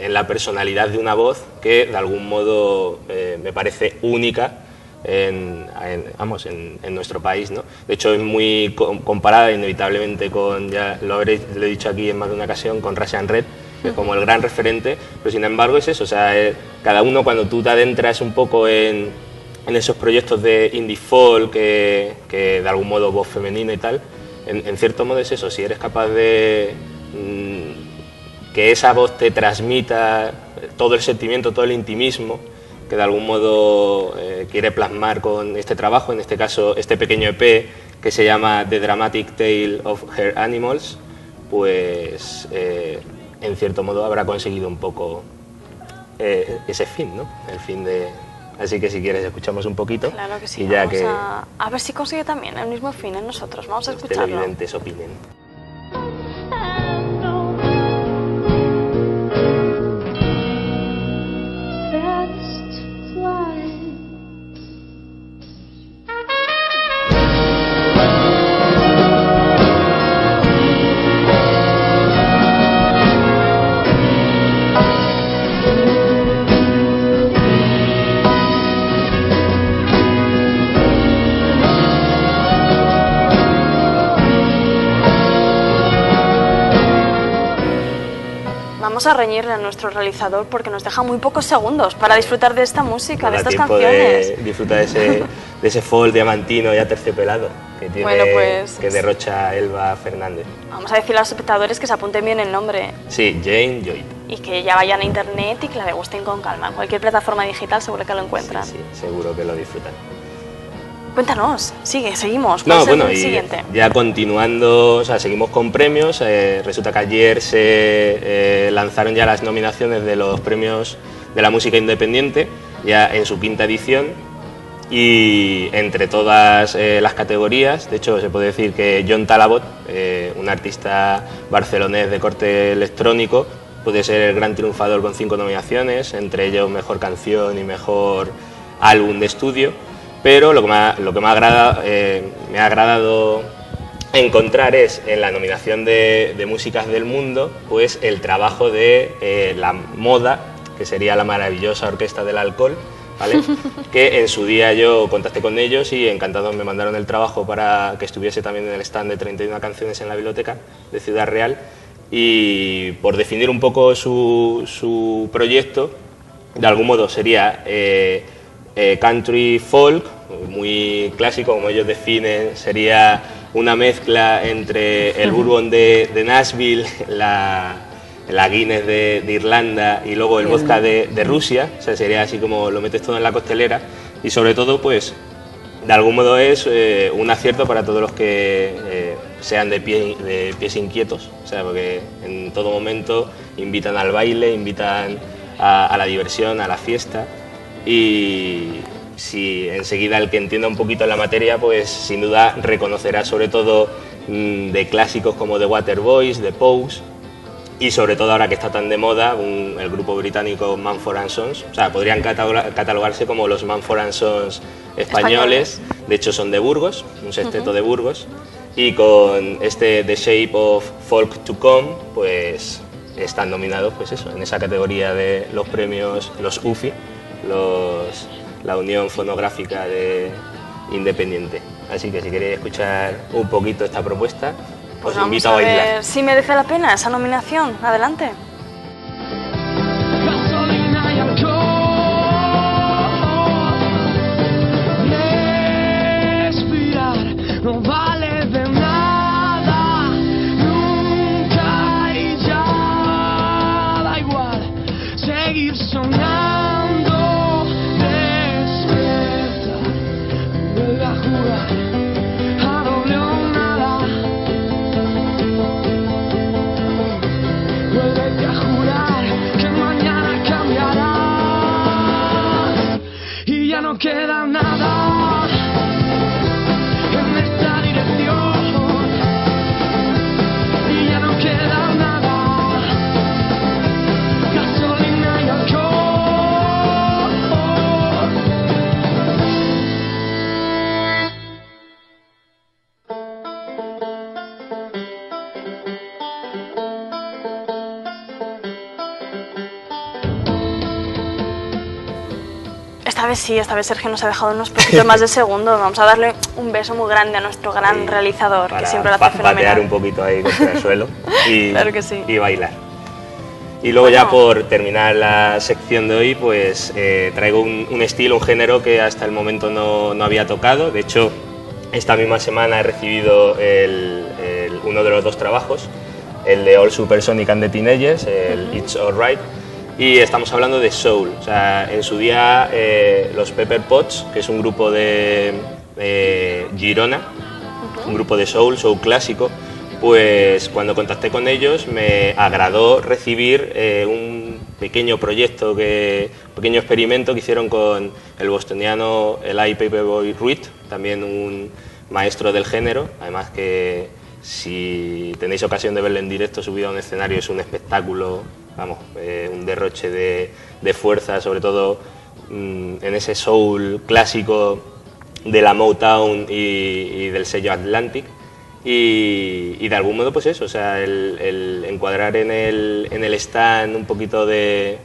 S8: la personalidad de una voz que de algún modo me parece única en nuestro país, ¿no? De hecho es muy comparada inevitablemente con, ya lo he dicho aquí en más de una ocasión, con Russian Red, que es como el gran referente, pero sin embargo es eso, o sea, cada uno cuando tú te adentras un poco en esos proyectos de indie folk, que de algún modo voz femenina y tal, en cierto modo es eso, si eres capaz de que esa voz te transmita todo el sentimiento, todo el intimismo que de algún modo quiere plasmar con este trabajo, en este caso este pequeño EP que se llama The Dramatic Tale of Her Animals, pues en cierto modo habrá conseguido un poco ese fin, ¿no? El fin de... Así que si quieres escuchamos un poquito.
S1: Claro que sí,
S8: y ya
S1: vamos a ver si consigue también el mismo fin en nosotros, vamos a
S8: los
S1: escucharlo.
S8: televidentes opinen.
S1: Vamos a reñirle a nuestro realizador porque nos deja muy pocos segundos para disfrutar de esta música, de estas canciones.
S8: Disfrutar de ese folk diamantino ya terciopelado que tiene,
S1: Bueno, pues,
S8: que derrocha Elba Fernández.
S1: Vamos a decirle a los espectadores que se apunten bien el nombre
S8: Sí, Jane Joy.
S1: y que ya vayan a internet y que la degusten con calma. En cualquier plataforma digital seguro que lo encuentran.
S8: Sí, seguro que lo disfrutan.
S1: Cuéntanos, seguimos.
S8: No,
S1: ¿Cuál es
S8: bueno,
S1: el
S8: y
S1: siguiente?
S8: ya continuando, o sea, seguimos con premios. Resulta que ayer se lanzaron ya las nominaciones de los premios de la música independiente, ya en su 5ª edición, y entre todas las categorías, de hecho se puede decir que John Talabot, un artista barcelonés de corte electrónico, puede ser el gran triunfador con 5 nominaciones, entre ellos Mejor Canción y Mejor Álbum de Estudio. Pero lo que me ha agradado encontrar es en la nominación de músicas del mundo, pues el trabajo de la Moda, que sería la maravillosa Orquesta del Alcohol, ¿vale? Que en su día yo contacté con ellos y encantados me mandaron el trabajo para que estuviese también en el stand de 31 canciones en la biblioteca de Ciudad Real, y por definir un poco su proyecto, de algún modo sería country folk, muy clásico, como ellos definen, sería una mezcla entre el bourbon de Nashville, la Guinness de Irlanda y luego el vodka de Rusia, o sea, sería así como lo metes todo en la costelera, y sobre todo, pues, de algún modo es un acierto para todos los que sean de pies inquietos, o sea, porque en todo momento invitan al baile, invitan a la diversión, a la fiesta. Y si enseguida el que entienda un poquito la materia, pues sin duda reconocerá sobre todo de clásicos como The Waterboys, The Pogues, y sobre todo ahora que está tan de moda el grupo británico Mumford & Sons, o sea, podrían catalogarse como los Mumford & Sons españoles, de hecho son de Burgos, un sexteto de Burgos, y con este The Shape of Folk to Come, pues están nominados, pues eso, en esa categoría de los premios, los UFI, la Unión Fonográfica Independiente. Así que si queréis escuchar un poquito esta propuesta,
S1: Pues
S8: os invito a
S1: vamos a
S8: bailar.
S1: ver si merece la pena esa nominación. Adelante.
S10: Gasolina y alcohol, respirar no vale de nada, nunca, y ya da igual seguir soñando, despierta, vuelve a jugar a doble o nada, vuelve a jurar que mañana cambiará y ya no queda nada en esta dirección, y ya no queda nada, gasolina y alcohol.
S1: Esta vez sí, esta vez Sergio nos ha dejado unos poquitos más de segundo. Vamos a darle un beso muy grande a nuestro gran realizador, que siempre lo hace fenomenal.
S8: Patear un poquito ahí contra el suelo y,
S1: claro que sí.
S8: Y bailar. Y luego ya por terminar la sección de hoy, pues traigo un estilo, un género que hasta el momento no había tocado. De hecho, esta misma semana he recibido uno de los 2 trabajos, el de All Supersonic and the Teenagers, el It's Alright. Y estamos hablando de soul. O sea, en su día los Pepper Potts, que es un grupo de Girona, un grupo de soul clásico, pues cuando contacté con ellos me agradó recibir un pequeño proyecto, un pequeño experimento que hicieron con el bostoniano Eli Paperboy Reed, también un maestro del género, además que si tenéis ocasión de verlo en directo subido a un escenario es un espectáculo. Vamos, un derroche de fuerza, sobre todo en ese soul clásico de la Motown y del sello Atlantic. Y de algún modo, pues eso, o sea, el encuadrar en el stand un poquito de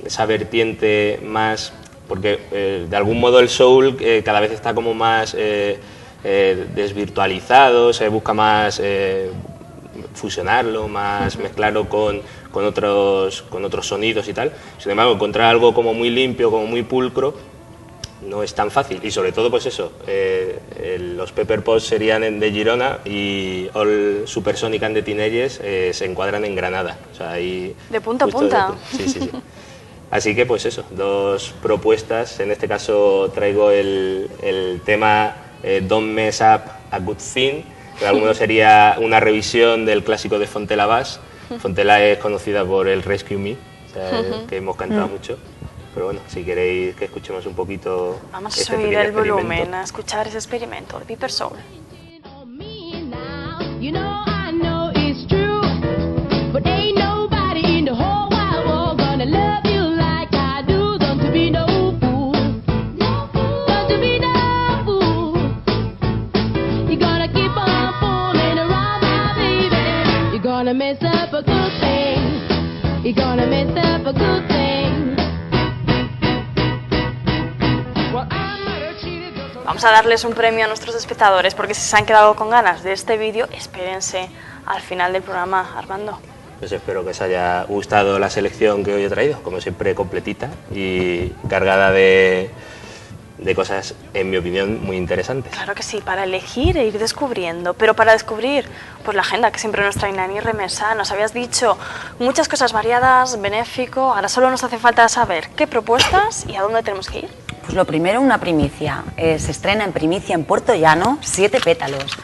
S8: esa vertiente más, porque de algún modo el soul cada vez está como más desvirtualizado, se busca más fusionarlo, más mezclarlo con otros sonidos y tal. Sin embargo, encontrar algo como muy limpio, como muy pulcro, no es tan fácil. Y sobre todo, pues eso, los Pepper Potts serían de Girona y All Supersonic and the Teenagers se encuadran en Granada. O sea, ahí
S1: de punta a punta.
S8: Sí. Así que, pues eso, 2 propuestas. En este caso traigo el tema Don't Mess Up a Good Thing, que de algún modo sería una revisión del clásico de Fontella Bass. Fontella es conocida por el Rescue Me, o sea, que hemos cantado mucho. Pero bueno, si queréis que escuchemos un poquito.
S1: Vamos a subir el volumen, a escuchar ese experimento, el Piper Soul.
S10: Mess up a good thing. You're gonna mess up a good thing.
S1: Vamos a darles un premio a nuestros espectadores porque si se han quedado con ganas de este vídeo, espérense al final del programa, Armando.
S8: Pues espero que os haya gustado la selección que hoy he traído, como siempre completita y cargada de cosas, en mi opinión, muy interesantes.
S1: Claro que sí, para elegir e ir descubriendo, pero para descubrir, pues la agenda que siempre nos trae Nani Remesa. Nos habías dicho muchas cosas variadas, benéfico, ahora solo nos hace falta saber qué propuestas y a dónde tenemos que ir.
S9: Pues lo primero, una primicia. Se estrena en primicia en Puerto Llano, 7 pétalos.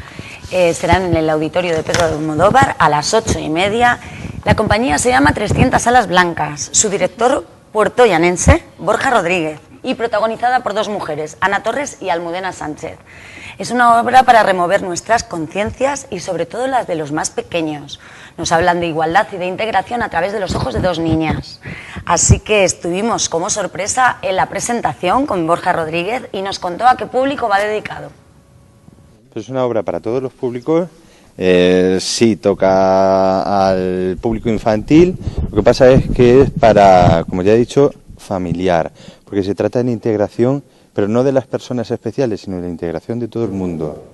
S9: Será en el auditorio de Pedro de Almodóvar a las 8:30. La compañía se llama 300 Alas Blancas. Su director puertollanense, Borja Rodríguez, y protagonizada por 2 mujeres, Ana Torres y Almudena Sánchez. Es una obra para remover nuestras conciencias y sobre todo las de los más pequeños. Nos hablan de igualdad y de integración a través de los ojos de 2 niñas. Así que estuvimos como sorpresa en la presentación con Borja Rodríguez y nos contó a qué público va dedicado.
S11: Pues es una obra para todos los públicos. Sí, toca al público infantil. Lo que pasa es que es para, como ya he dicho, familiar, porque se trata de integración, pero no de las personas especiales, sino de la integración de todo el mundo.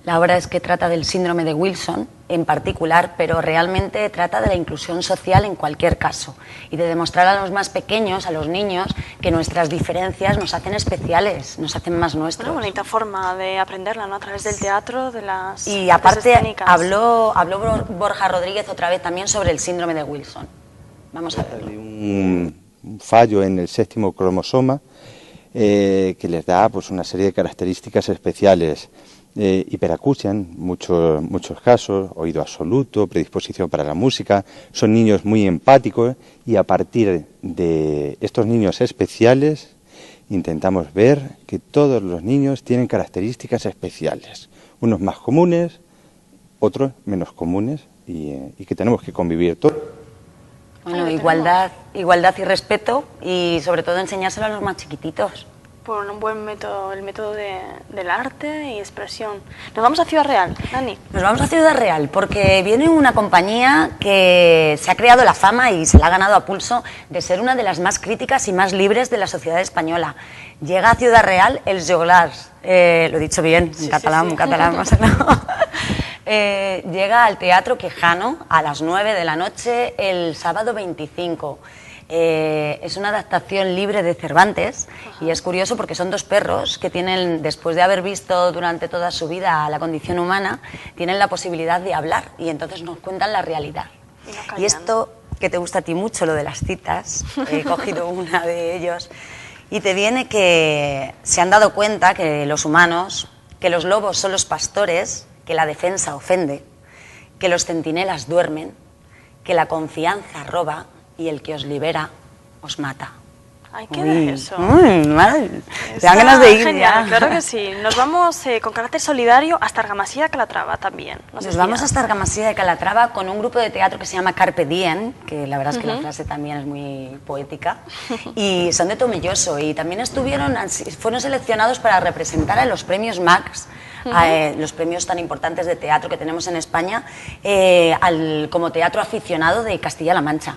S9: La obra es que trata del síndrome de Wilson en particular, pero realmente trata de la inclusión social en cualquier caso y de demostrar a los más pequeños, a los niños, que nuestras diferencias nos hacen especiales, nos hacen más nuestros.
S1: Una bonita forma de aprenderla, ¿no? A través del teatro, de las
S9: y aparte habló Borja Rodríguez otra vez también sobre el síndrome de Wilson. Vamos a verlo.
S11: Un fallo en el 7º cromosoma que les da pues una serie de características especiales. Hiperacusia en muchos casos, oído absoluto, predisposición para la música, son niños muy empáticos y a partir de estos niños especiales intentamos ver que todos los niños tienen características especiales, unos más comunes, otros menos comunes y que tenemos que convivir todos.
S9: Bueno, igualdad y respeto y sobre todo enseñárselo a los más chiquititos.
S1: por un buen método, el método del arte y expresión. Nos vamos a Ciudad Real, Dani.
S9: Nos vamos a Ciudad Real porque viene una compañía que se ha creado la fama y se la ha ganado a pulso de ser una de las más críticas y más libres de la sociedad española. Llega a Ciudad Real Els Joglars, lo he dicho bien, en catalán, más o menos. Llega al Teatro Quijano a las 9 de la noche el sábado 25. Es una adaptación libre de Cervantes y es curioso porque son dos perros que tienen, después de haber visto durante toda su vida la condición humana, tienen la posibilidad de hablar y entonces nos cuentan la realidad. Y esto que te gusta a ti mucho, lo de las citas, he cogido una de ellos y te viene que se han dado cuenta que los humanos, que los lobos son los pastores, que la defensa ofende, que los centinelas duermen, que la confianza roba y el que os libera os mata.
S1: Ay, ¿qué de eso?
S9: Mal. Te dan ganas de ir
S1: genial,
S9: ya.
S1: claro que sí. Nos vamos con carácter solidario hasta Argamasilla de Calatrava también.
S9: Nos vamos hasta Argamasilla de Calatrava con un grupo de teatro que se llama Carpe Diem, que la verdad es que la frase también es muy poética, y son de Tomelloso y también fueron seleccionados para representar a los premios Max, los premios tan importantes de teatro que tenemos en España, como teatro aficionado de Castilla-La Mancha.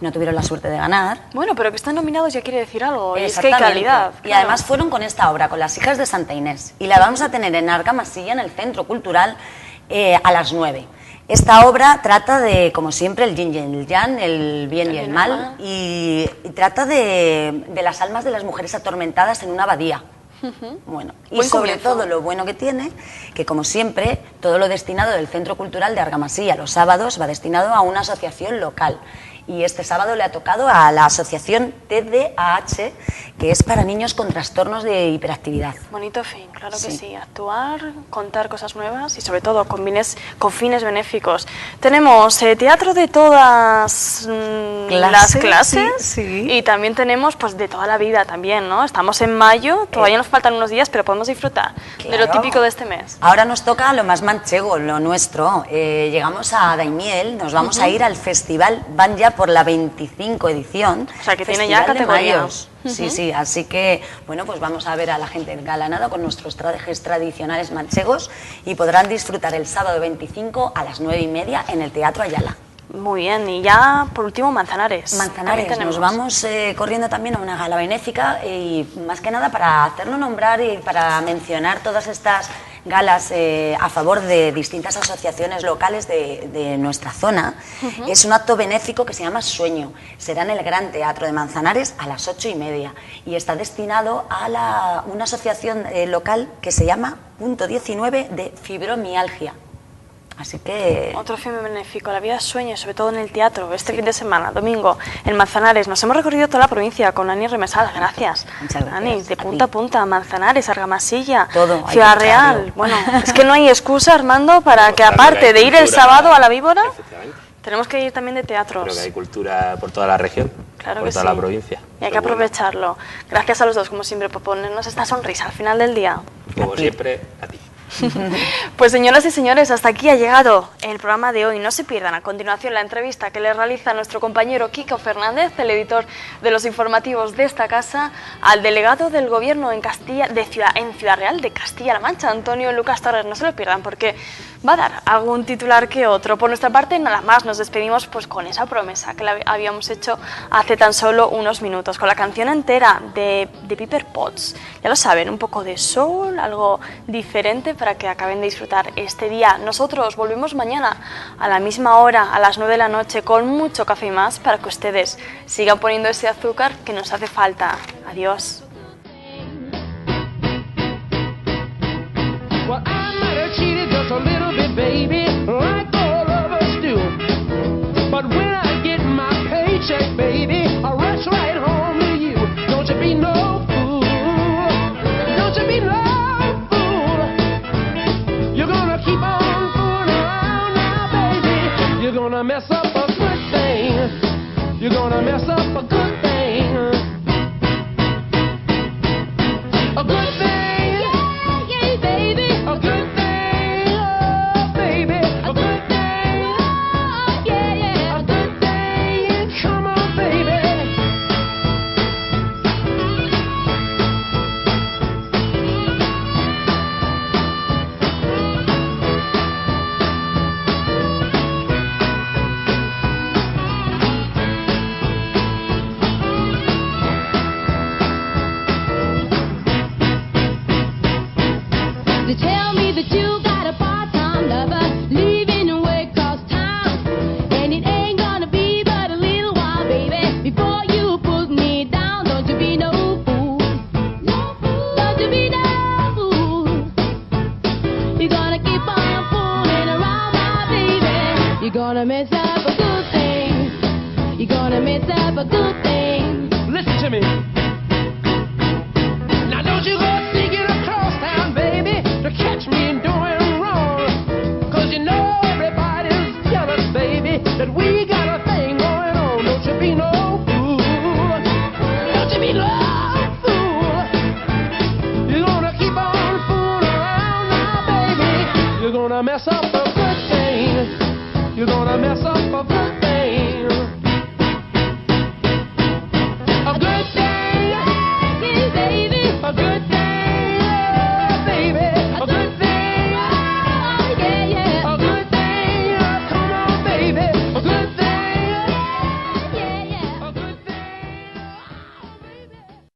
S9: No tuvieron la suerte de ganar.
S1: Bueno, pero que están nominados ya quiere decir algo, y es que hay calidad.
S9: Y además fueron con esta obra, con Las hijas de Santa Inés, y la vamos a tener en Argamasilla, en el Centro Cultural, a las 9. Esta obra trata de, como siempre, el yin y el yang, el bien y el mal, y trata de las almas de las mujeres atormentadas en una abadía. Bueno, y sobre todo lo bueno que tiene, que como siempre, todo lo destinado del Centro Cultural de Argamasilla los sábados va destinado a una asociación local. Y este sábado le ha tocado a la asociación TDAH, que es para niños con trastornos de hiperactividad.
S1: Bonito fin, claro que sí. Actuar, contar cosas nuevas y sobre todo con fines benéficos. Tenemos teatro de todas las clases y también tenemos pues de toda la vida también, ¿no? Estamos en mayo, todavía nos faltan unos días, pero podemos disfrutar de lo típico de este mes.
S9: Ahora nos toca lo más manchego, lo nuestro. Llegamos a Daimiel, nos vamos a ir al festival Banja por la 25 edición.
S1: O sea, que tiene ya categoría.
S9: Sí, así que, bueno, pues vamos a ver a la gente engalanada con nuestros trajes tradicionales manchegos y podrán disfrutar el sábado 25 a las 9:30 en el Teatro Ayala.
S1: Muy bien, y ya por último Manzanares.
S9: Nos vamos corriendo también a una gala benéfica y más que nada para hacerlo nombrar y para mencionar todas estas galas a favor de distintas asociaciones locales de nuestra zona. Es un acto benéfico que se llama Sueño. Será en el Gran Teatro de Manzanares a las 8:30 y está destinado a una asociación local que se llama Punto 19 de Fibromialgia. Así que...
S1: Otro fin benéfico, la vida sueña, sobre todo en el teatro, fin de semana, domingo, en Manzanares. Nos hemos recorrido toda la provincia con Ani Remesal, gracias.
S9: Muchas gracias.
S1: Ani, de punta a punta, Manzanares, Argamasilla,
S9: todo,
S1: Ciudad Real. Bueno, es que no hay excusa, Armando, para que aparte de ir el sábado a la Víbora, tenemos que ir también de teatros.
S8: Creo que hay cultura por toda la región, por toda la provincia.
S1: Y hay que aprovecharlo. Gracias a los dos, como siempre, por ponernos esta sonrisa al final del día.
S8: Como siempre, a ti.
S1: Pues señoras y señores, hasta aquí ha llegado el programa de hoy. No se pierdan a continuación la entrevista que le realiza nuestro compañero Kiko Fernández, el editor de los informativos de esta casa, al delegado del gobierno en Ciudad Real de Castilla-La Mancha, Antonio Lucas Torres. No se lo pierdan porque va a dar algún titular que otro. Por nuestra parte, nada más, nos despedimos pues con esa promesa que le habíamos hecho hace tan solo unos minutos, con la canción entera de Piper Potts. Ya lo saben, un poco de soul, algo diferente para que acaben de disfrutar este día. Nosotros volvemos mañana a la misma hora, a las 9 de la noche, con mucho café y más, para que ustedes sigan poniendo ese azúcar que nos hace falta. Adiós.
S10: Well, I might have cheated just a little bit, baby, like all of us do. But when I get my paycheck, baby, I rush right home to you. Don't you be no fool. Don't you be no fool. You're gonna keep on fooling around now, baby. You're gonna mess up a good thing. You're gonna mess up a good thing. A good thing. a mess